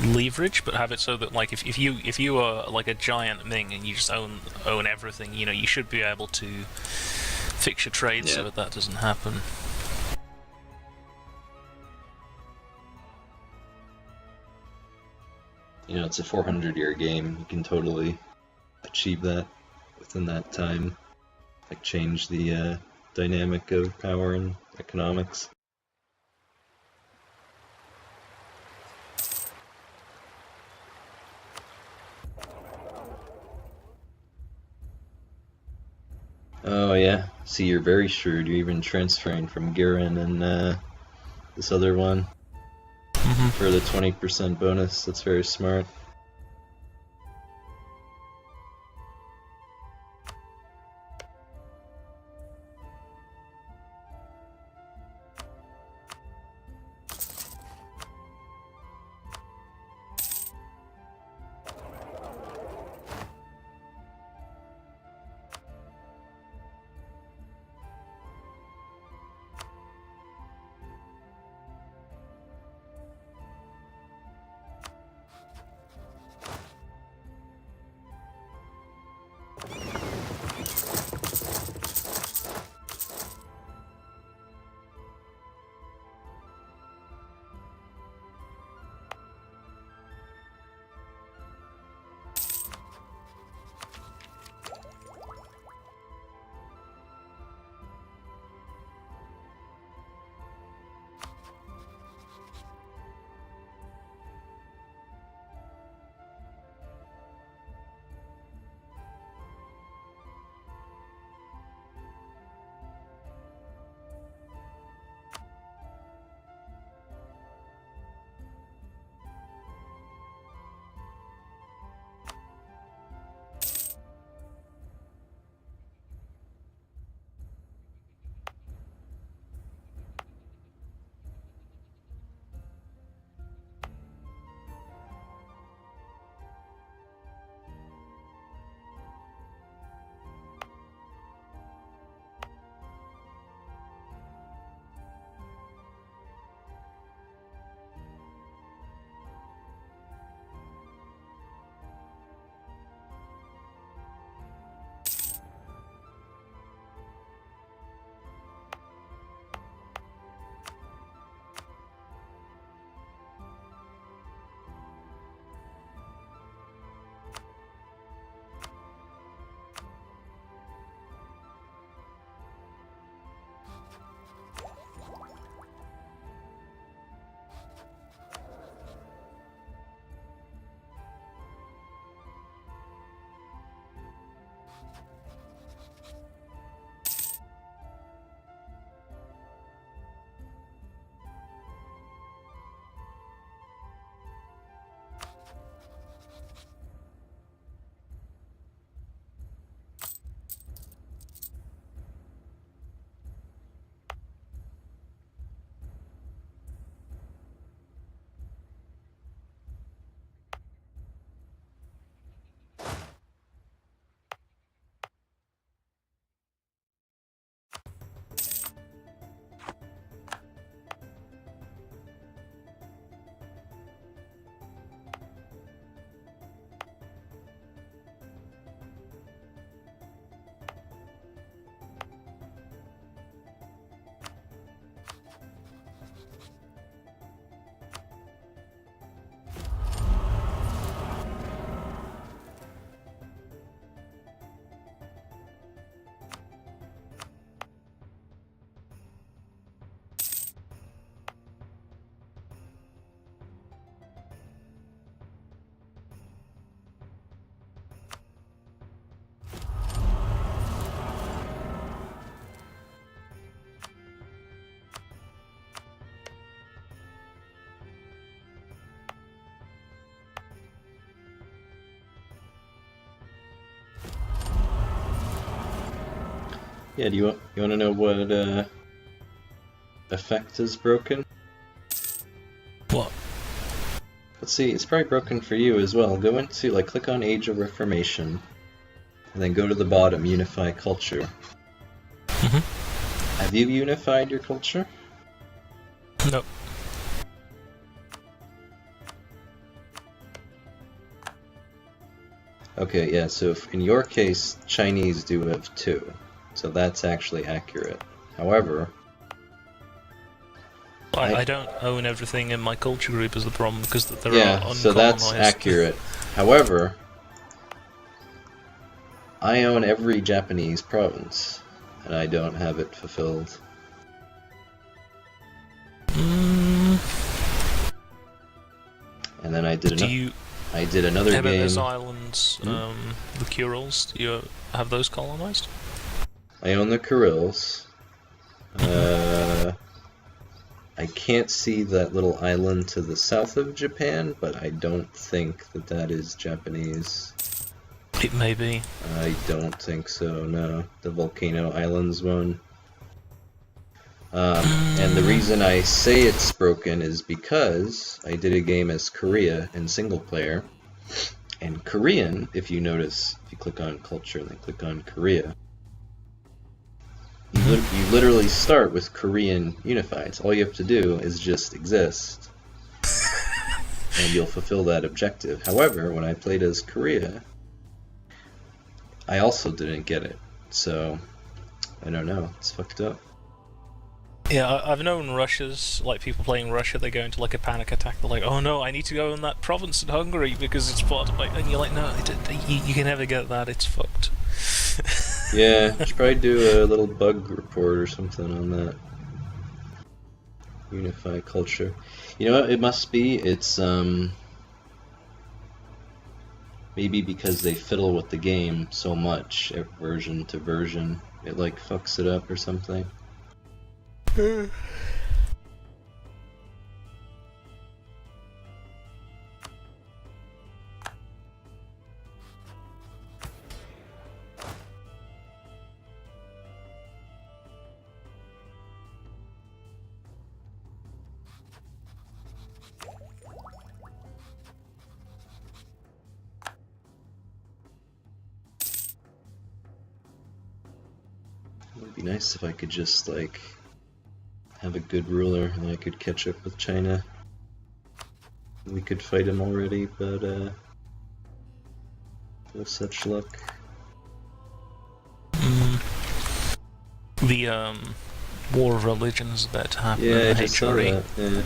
[SPEAKER 2] leverage, but have it so that like if you are like a giant Ming and you just own everything, you know, you should be able to fix your trade so that doesn't happen.
[SPEAKER 1] You know, it's a 400-year game. You can totally achieve that within that time. Like change the dynamic of power and economics. Oh yeah, see, you're very shrewd. You're even transferring from Garen and this other one for the 20% bonus. That's very smart. Yeah, you want to know what effect is broken?
[SPEAKER 2] What?
[SPEAKER 1] Let's see, it's probably broken for you as well. Go into, like, click on Age of Reformation, and then go to the bottom, Unify Culture. Have you unified your culture?
[SPEAKER 2] Nope.
[SPEAKER 1] Okay, yeah, so if, in your case, Chinese do have 2, so that's actually accurate. However...
[SPEAKER 2] I don't own everything in my culture group is the problem, because there are
[SPEAKER 1] Yeah, so that's accurate. However, I own every Japanese province, and I don't have it fulfilled. And then I did another
[SPEAKER 2] How about
[SPEAKER 1] game.
[SPEAKER 2] those islands, the Kurils? Do you have those colonized?
[SPEAKER 1] I own the Kurils. I can't see that little island to the south of Japan, but I don't think that that is Japanese.
[SPEAKER 2] It may be.
[SPEAKER 1] I don't think so, no. The Volcano Islands one. And the reason I say it's broken is because I did a game as Korea in single player. And Korean, if you notice, if you click on culture and then click on Korea, you literally start with Korean unified. So all you have to do is just exist, and you'll fulfill that objective. However, when I played as Korea, I also didn't get it. So, I don't know. It's fucked up.
[SPEAKER 2] Yeah, I've known Russia's, like, people playing Russia, they go into, like, a panic attack. They're like, oh no, I need to go in that province in Hungary because it's part of my... And you're like, no, you can never get that, it's fucked.
[SPEAKER 1] Yeah, you should probably do a little bug report or something on that. Unify culture. You know what it must be? It's, maybe because they fiddle with the game so much, version to version, it, like, fucks it up or something. It would be nice if I could just, like, have a good ruler and I could catch up with China. We could fight him already, but no such luck.
[SPEAKER 2] The War of Religion is about to happen.
[SPEAKER 1] Yeah, I
[SPEAKER 2] in
[SPEAKER 1] just saw
[SPEAKER 2] HRE.
[SPEAKER 1] that. Yeah.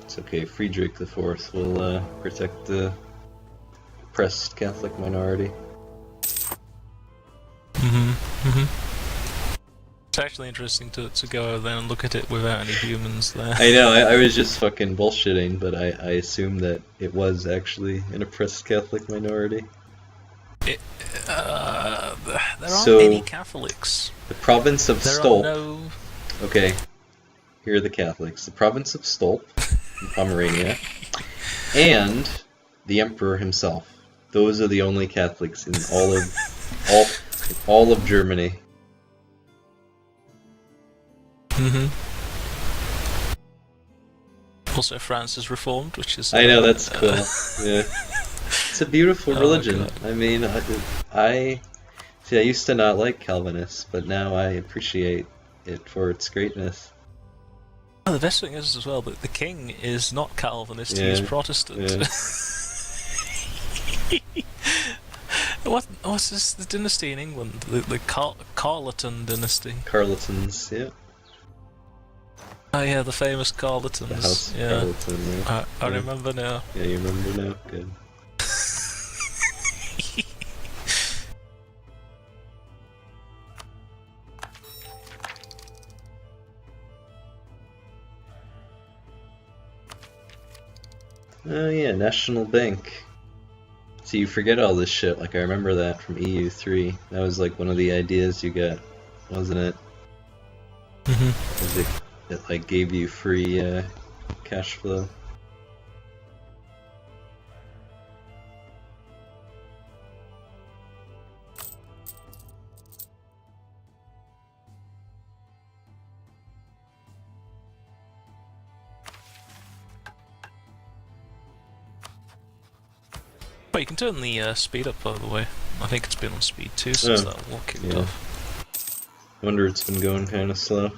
[SPEAKER 1] It's okay. Friedrich IV will protect the oppressed Catholic minority.
[SPEAKER 2] It's actually interesting to go over there and look at it without any humans there.
[SPEAKER 1] I know. I was just fucking bullshitting, but I assumed that it was actually an oppressed Catholic minority.
[SPEAKER 2] There aren't
[SPEAKER 1] So,
[SPEAKER 2] any Catholics.
[SPEAKER 1] The province of
[SPEAKER 2] There
[SPEAKER 1] Stolp.
[SPEAKER 2] are no...
[SPEAKER 1] Okay, here are the Catholics. The province of Stolp in Pomerania, and the Emperor himself. Those are the only Catholics in all of Germany.
[SPEAKER 2] Also, France is reformed, which is...
[SPEAKER 1] I know, that's cool. Yeah, it's a beautiful religion.
[SPEAKER 2] God.
[SPEAKER 1] I mean, I used to not like Calvinists, but now I appreciate it for its greatness.
[SPEAKER 2] Oh, the best thing is as well that the king is not Calvinist; he is Protestant.
[SPEAKER 1] Yeah.
[SPEAKER 2] What's this? The dynasty in England, the Carleton dynasty.
[SPEAKER 1] Carletons, yeah.
[SPEAKER 2] Oh yeah, the famous Carletons.
[SPEAKER 1] The House of
[SPEAKER 2] yeah.
[SPEAKER 1] Carleton, yeah.
[SPEAKER 2] I remember now.
[SPEAKER 1] Yeah, you remember now? Good. Oh yeah, National Bank. So you forget all this shit, like I remember that from EU3. That was like one of the ideas you got, wasn't it? It like gave you free cash flow.
[SPEAKER 2] But you can turn the speed up, by the way. I think it's been on speed 2 since
[SPEAKER 1] Oh,
[SPEAKER 2] that war kicked
[SPEAKER 1] yeah.
[SPEAKER 2] off.
[SPEAKER 1] Wonder it's been going kind of slow.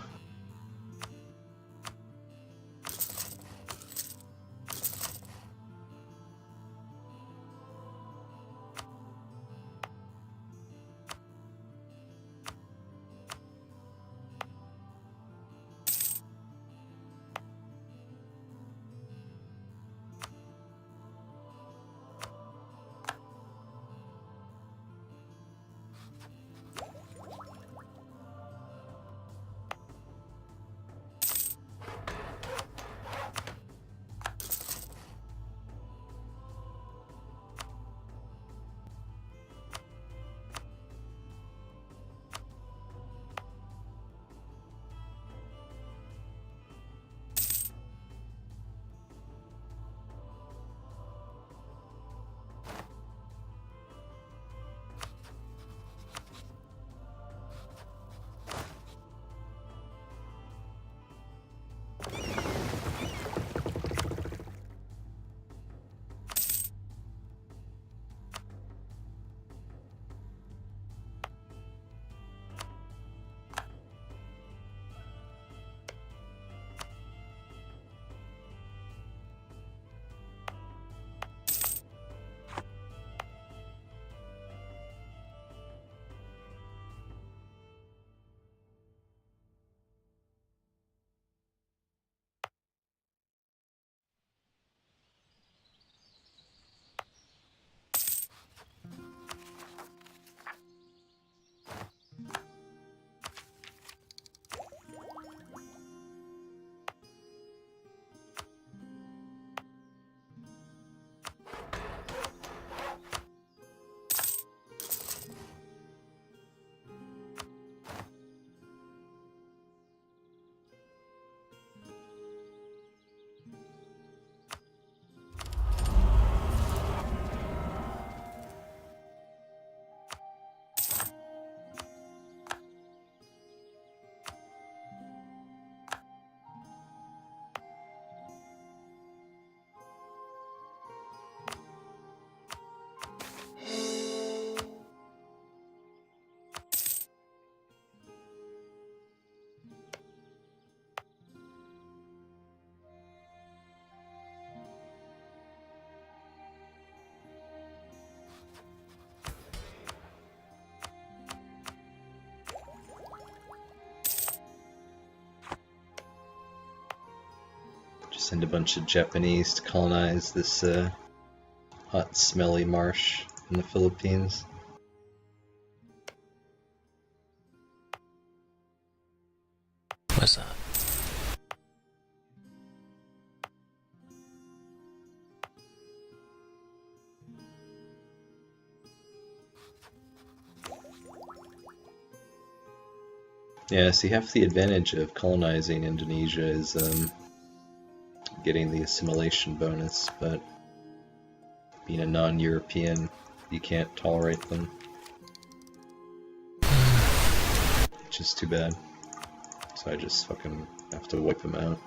[SPEAKER 1] Just send a bunch of Japanese to colonize this hot, smelly marsh in the Philippines.
[SPEAKER 2] Where's that?
[SPEAKER 1] Yeah, see, half the advantage of colonizing Indonesia is getting the assimilation bonus, but being a non-European, you can't tolerate them. Which is too bad. So I just fucking have to wipe them out.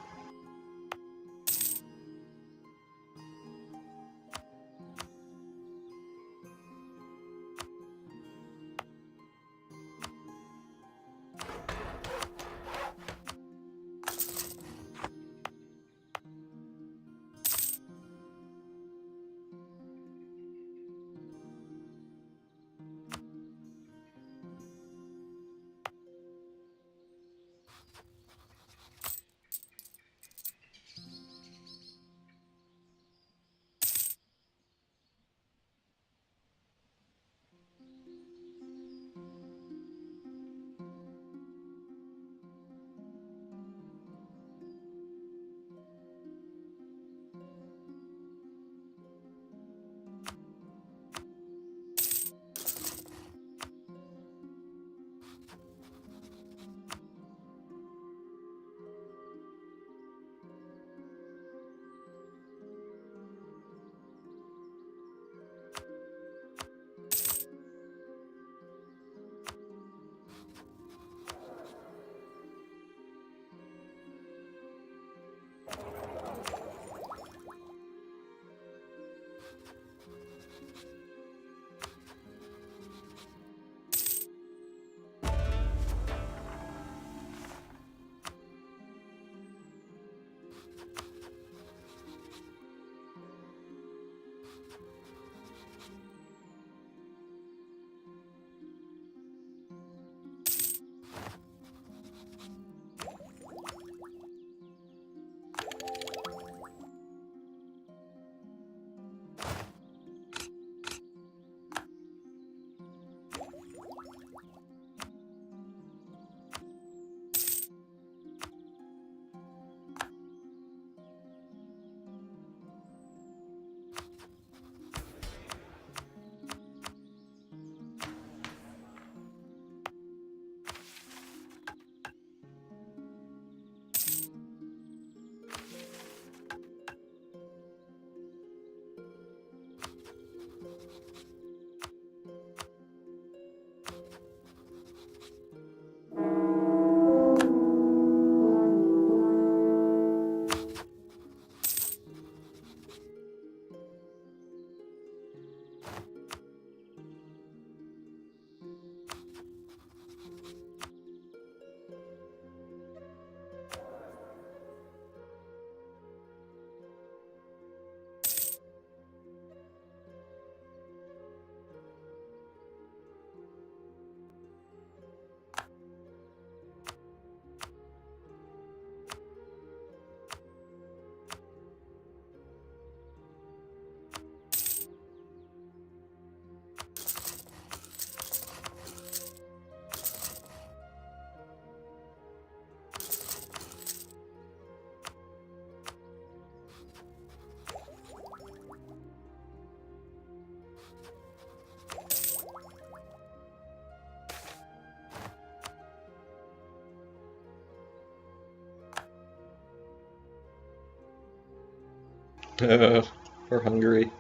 [SPEAKER 1] Poor Hungary.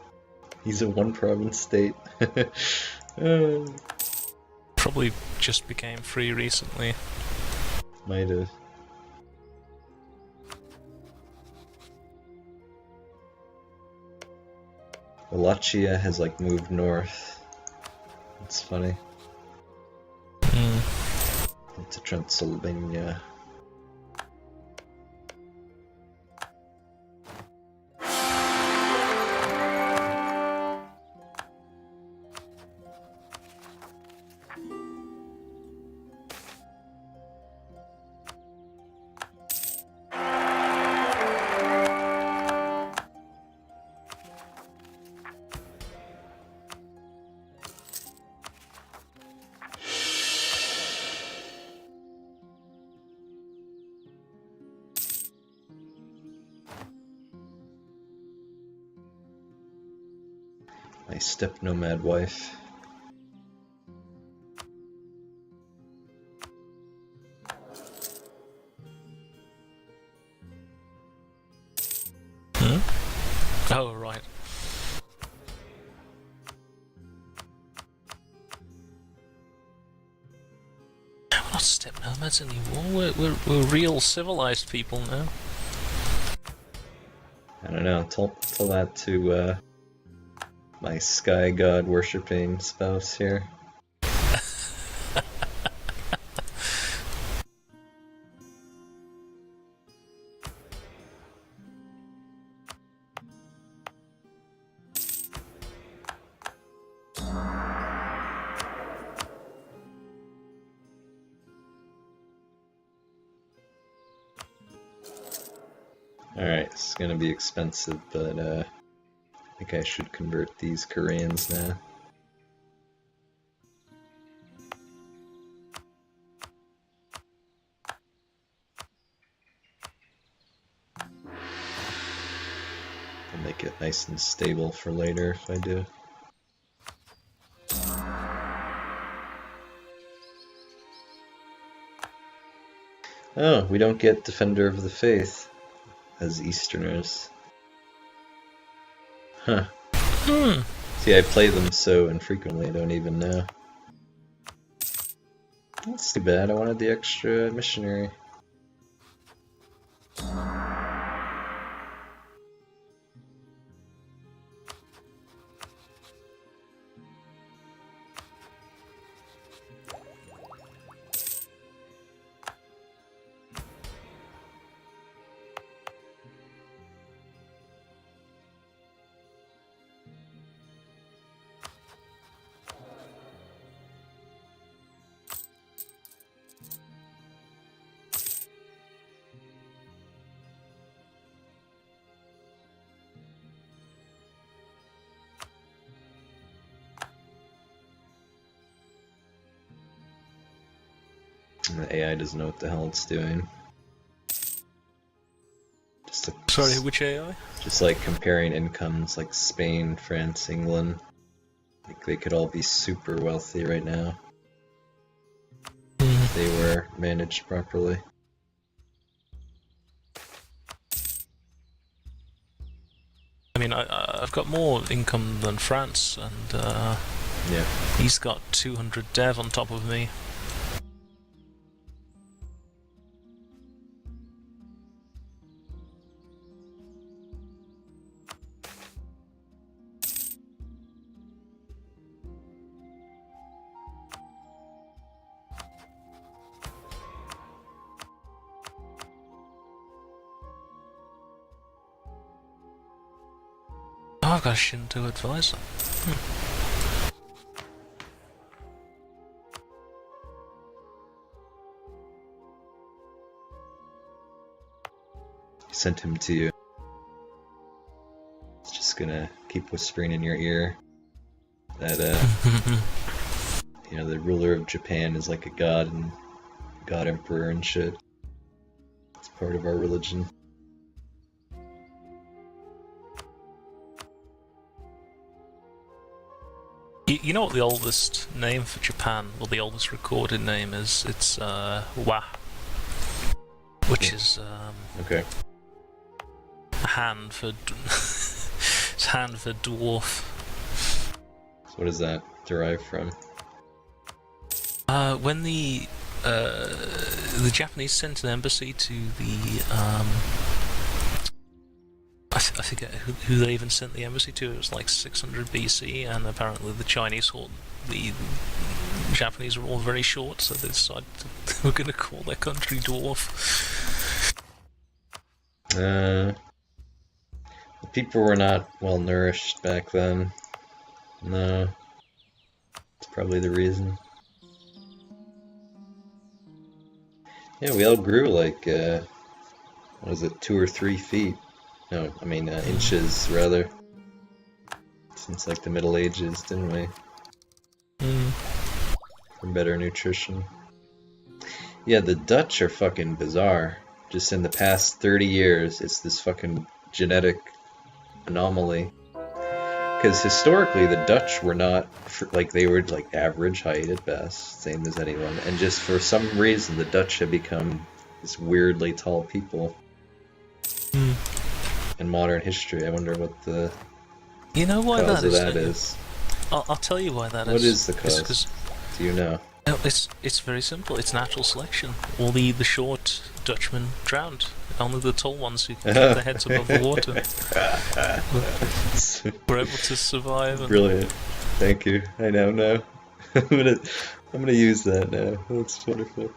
[SPEAKER 1] He's a one-province state. uh,
[SPEAKER 2] Probably just became free recently.
[SPEAKER 1] Might have. Wallachia has like moved north. It's funny. Into Transylvania. My step nomad wife.
[SPEAKER 2] Oh, right. We're not step nomads anymore. We're real civilized people now.
[SPEAKER 1] I don't know. Tell that to my sky god worshipping spouse here. Alright, this is gonna be expensive, but I think I should convert these Koreans now. I'll make it nice and stable for later if I do. Oh, we don't get Defender of the Faith as Easterners. Huh. See, I play them so infrequently, I don't even know. That's too bad, I wanted the extra missionary. And the AI doesn't know what the hell it's doing.
[SPEAKER 2] Sorry, which AI?
[SPEAKER 1] Just like comparing incomes like Spain, France, England. Like they could all be super wealthy right now. If they were managed properly.
[SPEAKER 2] I mean, I've got more income than France, and
[SPEAKER 1] yeah,
[SPEAKER 2] he's got 200 dev on top of me. Oh, I've got a Shinto advisor.
[SPEAKER 1] Sent him to you. It's just gonna keep whispering in your ear that you know, the ruler of Japan is like a god and god emperor and shit. It's part of our religion.
[SPEAKER 2] You know what the oldest name for Japan, well, the oldest recorded name is? It's Wa, which is
[SPEAKER 1] Okay.
[SPEAKER 2] Han for it's Han for dwarf.
[SPEAKER 1] So what does that derive from?
[SPEAKER 2] When the Japanese sent an embassy to the I forget who they even sent the embassy to. It was like 600 BC, and apparently the Chinese thought the Japanese were all very short, so they decided they were going to call their country dwarf.
[SPEAKER 1] The people were not well nourished back then. No, it's probably the reason. Yeah, we all grew like, what was it, 2 or 3 feet? No, I mean inches, rather. Since like the Middle Ages, didn't we? For better nutrition. Yeah, the Dutch are fucking bizarre. Just in the past 30 years, it's this fucking genetic anomaly. Because historically, the Dutch were not, like, they were like average height at best, same as anyone. And just for some reason, the Dutch have become this weirdly tall people. In modern history, I wonder what the
[SPEAKER 2] cause
[SPEAKER 1] of that is.
[SPEAKER 2] I'll tell you why that is.
[SPEAKER 1] What is the cause? Do you know?
[SPEAKER 2] No, it's very simple. It's natural selection. All the short Dutchmen drowned. Only the tall ones who can keep their heads above the water were able to survive.
[SPEAKER 1] Brilliant. Thank you. I now know. I'm gonna use that now. That's wonderful.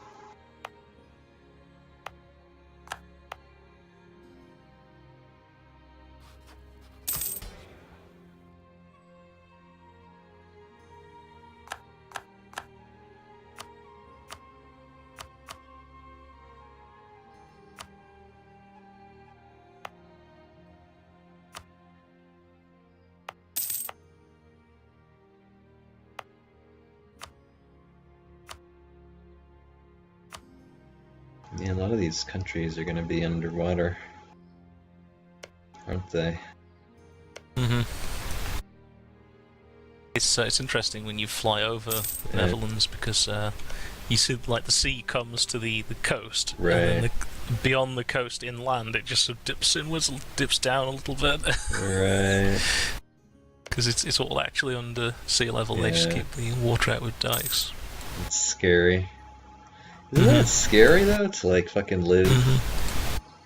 [SPEAKER 1] Yeah, a lot of these countries are going to be underwater, aren't they?
[SPEAKER 2] It's interesting when you fly over the Netherlands, because you see like the sea comes to the coast,
[SPEAKER 1] right?
[SPEAKER 2] And then beyond the coast inland, it just sort of dips inwards, dips down a little bit,
[SPEAKER 1] right?
[SPEAKER 2] Because it's all actually under sea level. They just keep the water out with dikes.
[SPEAKER 1] It's scary. Isn't that scary though, to like fucking live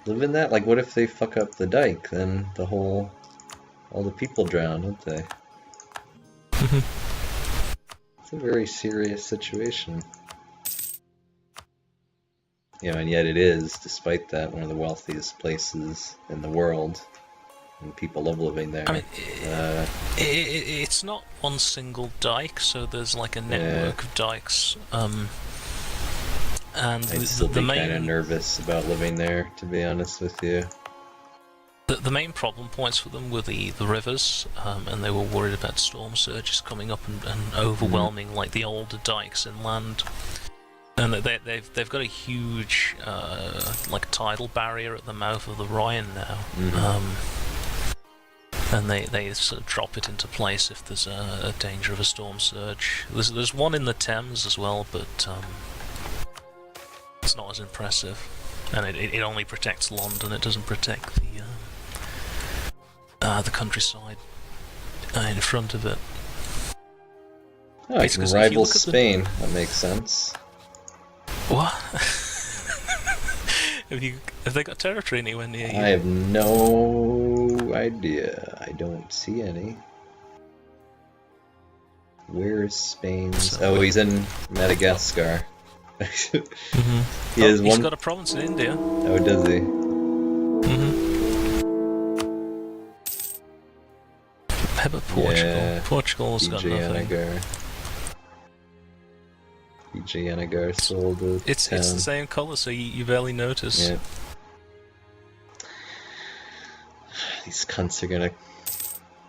[SPEAKER 1] in that? Like, what if they fuck up the dike? Then all the people drown, don't they? It's a very serious situation. And yet it is, despite that, one of the wealthiest places in the world, and people love living there.
[SPEAKER 2] I mean, it's not one single dike, so there's like a network of dikes. And
[SPEAKER 1] I'd still be kind of nervous about living there, to be honest with you.
[SPEAKER 2] The main problem points for them were the rivers, and they were worried about storm surges coming up and overwhelming like the older dikes inland. And they've got a huge like tidal barrier at the mouth of the Rhine now, and they sort of drop it into place if there's a danger of a storm surge. There's one in the Thames as well, but it's not as impressive, and it only protects London. It doesn't protect the countryside in front of it.
[SPEAKER 1] Oh, it can rival Spain. That makes sense.
[SPEAKER 2] What? Have they got territory anywhere near you?
[SPEAKER 1] I have no idea. I don't see any. Where is Spain's? Oh, he's in Madagascar. He's
[SPEAKER 2] got a province in India.
[SPEAKER 1] Oh, does he?
[SPEAKER 2] How about Portugal?
[SPEAKER 1] Yeah.
[SPEAKER 2] Portugal's got nothing.
[SPEAKER 1] Yanagar sold a
[SPEAKER 2] It's the same colour, so you barely notice.
[SPEAKER 1] Yeah. These cunts are gonna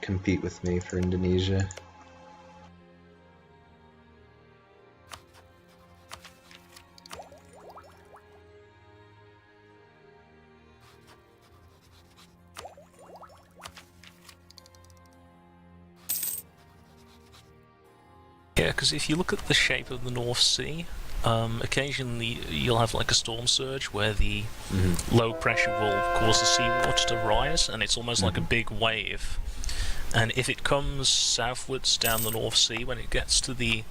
[SPEAKER 1] compete with me for Indonesia.
[SPEAKER 2] Yeah, because if you look at the shape of the North Sea, occasionally you'll have like a storm surge where the
[SPEAKER 1] Mm-hmm.
[SPEAKER 2] low pressure will cause the seawater to rise, and it's almost like a big wave. And if it comes southwards down the North Sea, when it gets to the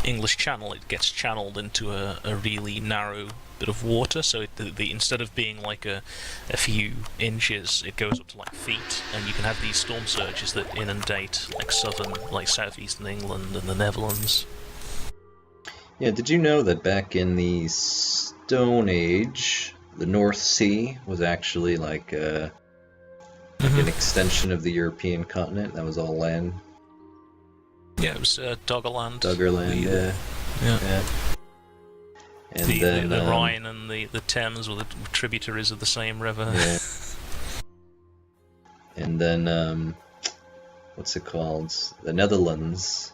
[SPEAKER 2] English Channel, it gets channeled into a really narrow bit of water. So instead of being like a few inches, it goes up to like feet, and you can have these storm surges that inundate like southeastern England and the Netherlands.
[SPEAKER 1] Yeah, did you know that back in the Stone Age, the North Sea was actually like an extension of the European continent? That was all land.
[SPEAKER 2] Yeah, it was Doggerland.
[SPEAKER 1] Doggerland, yeah. And then
[SPEAKER 2] the Rhine and the Thames were the tributaries of the same river.
[SPEAKER 1] Yeah. And then what's it called? The Netherlands.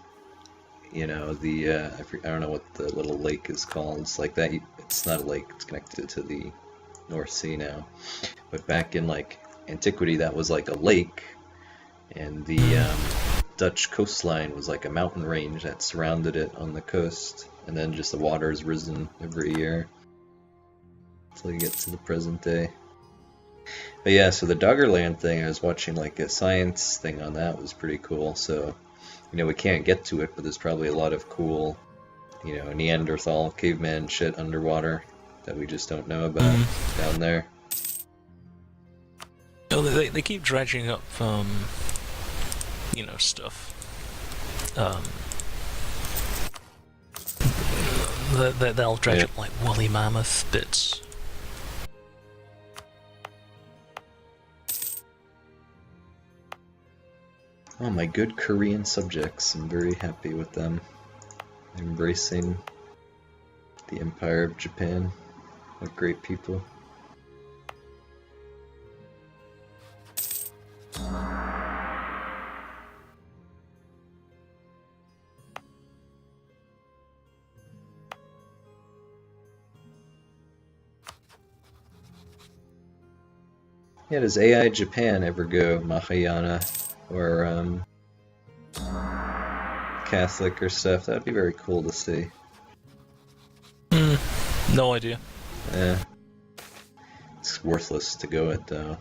[SPEAKER 1] You know, I don't know what the little lake is called. It's like that. It's not a lake. It's connected to the North Sea now. But back in like antiquity, that was like a lake, and the Dutch coastline was like a mountain range that surrounded it on the coast, and then just the water has risen every year until you get to the present day. But yeah, so the Doggerland thing, I was watching like a science thing on that, was pretty cool. So, you know, we can't get to it, but there's probably a lot of cool, you know, Neanderthal, caveman shit underwater that we just don't know about down there.
[SPEAKER 2] Oh, they keep dredging up, you know, stuff. They'll dredge up like woolly mammoth bits.
[SPEAKER 1] Oh, my good Korean subjects. I'm very happy with them. Embracing the Empire of Japan. What great people. Yeah, does AI Japan ever go Mahayana or Catholic or stuff? That'd be very cool to see.
[SPEAKER 2] No idea.
[SPEAKER 1] Yeah. It's worthless to go it though.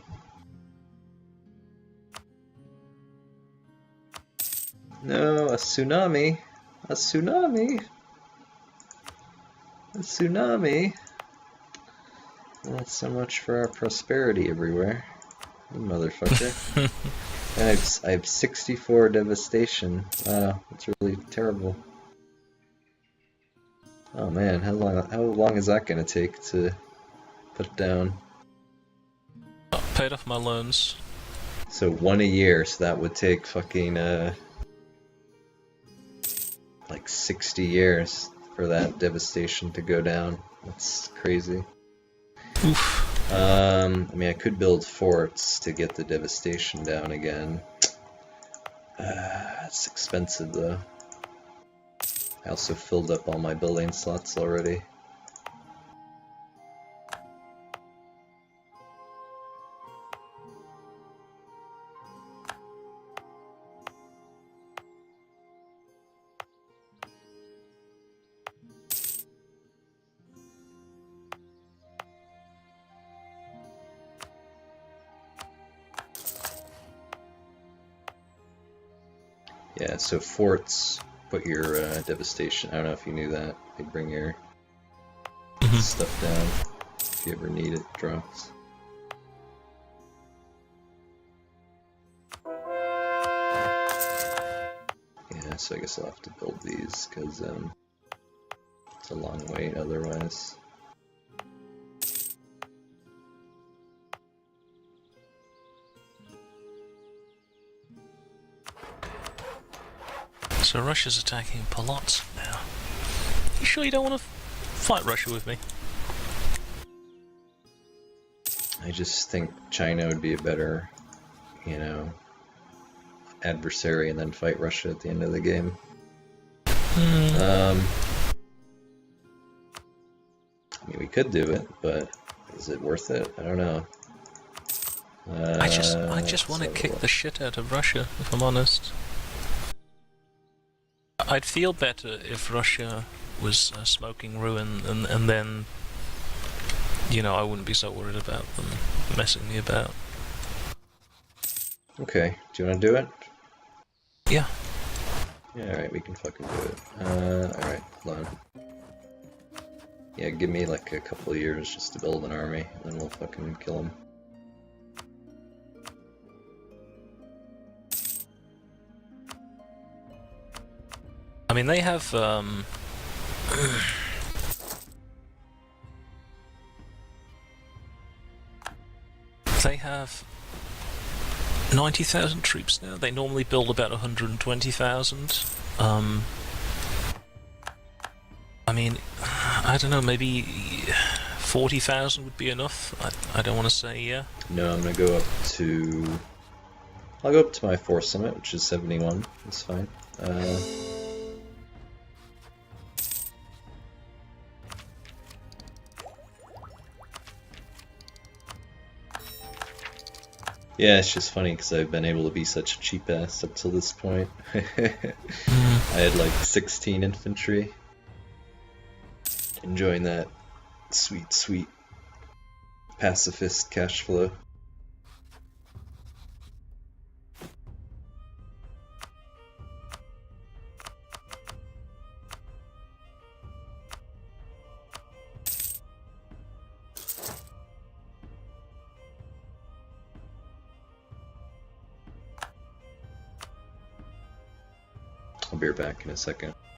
[SPEAKER 1] No, a tsunami. A tsunami. A tsunami. Not so much for our prosperity everywhere. You motherfucker. I have 64 devastation. Wow, that's really terrible. Oh man, how long is that gonna take to put down?
[SPEAKER 2] I paid off my loans.
[SPEAKER 1] So 1 a year, so that would take fucking like 60 years for that devastation to go down. That's crazy.
[SPEAKER 2] Oof.
[SPEAKER 1] I mean, I could build forts to get the devastation down again. It's expensive though. I also filled up all my building slots already. Yeah, so forts put your devastation. I don't know if you knew that. They bring your stuff down if you ever need it dropped. Yeah, so I guess I'll have to build these because it's a long wait otherwise.
[SPEAKER 2] So Russia's attacking Polotsk now. You sure you don't want to fight Russia with me?
[SPEAKER 1] I just think China would be a better, you know, adversary and then fight Russia at the end of the game. I mean, we could do it, but is it worth it? I don't know.
[SPEAKER 2] I just want to kick the shit out of Russia, if I'm honest. I'd feel better if Russia was smoking ruin, and then, you know, I wouldn't be so worried about them messing me about.
[SPEAKER 1] Okay, do you want to do it?
[SPEAKER 2] Yeah.
[SPEAKER 1] Yeah, alright, we can fucking do it. Alright, hold on. Yeah, give me like a couple of years just to build an army, and then we'll fucking kill him.
[SPEAKER 2] I mean, they have, they have 90,000 troops now. They normally build about 120,000. I mean, I don't know, maybe 40,000 would be enough. I don't want to say yeah.
[SPEAKER 1] No, I'm gonna go up to... I'll go up to my force limit, which is 71. That's fine. Yeah, it's just funny because I've been able to be such a cheap ass up till this point. I had like 16 infantry. Enjoying that sweet, sweet pacifist cash flow. I'll be back in a second.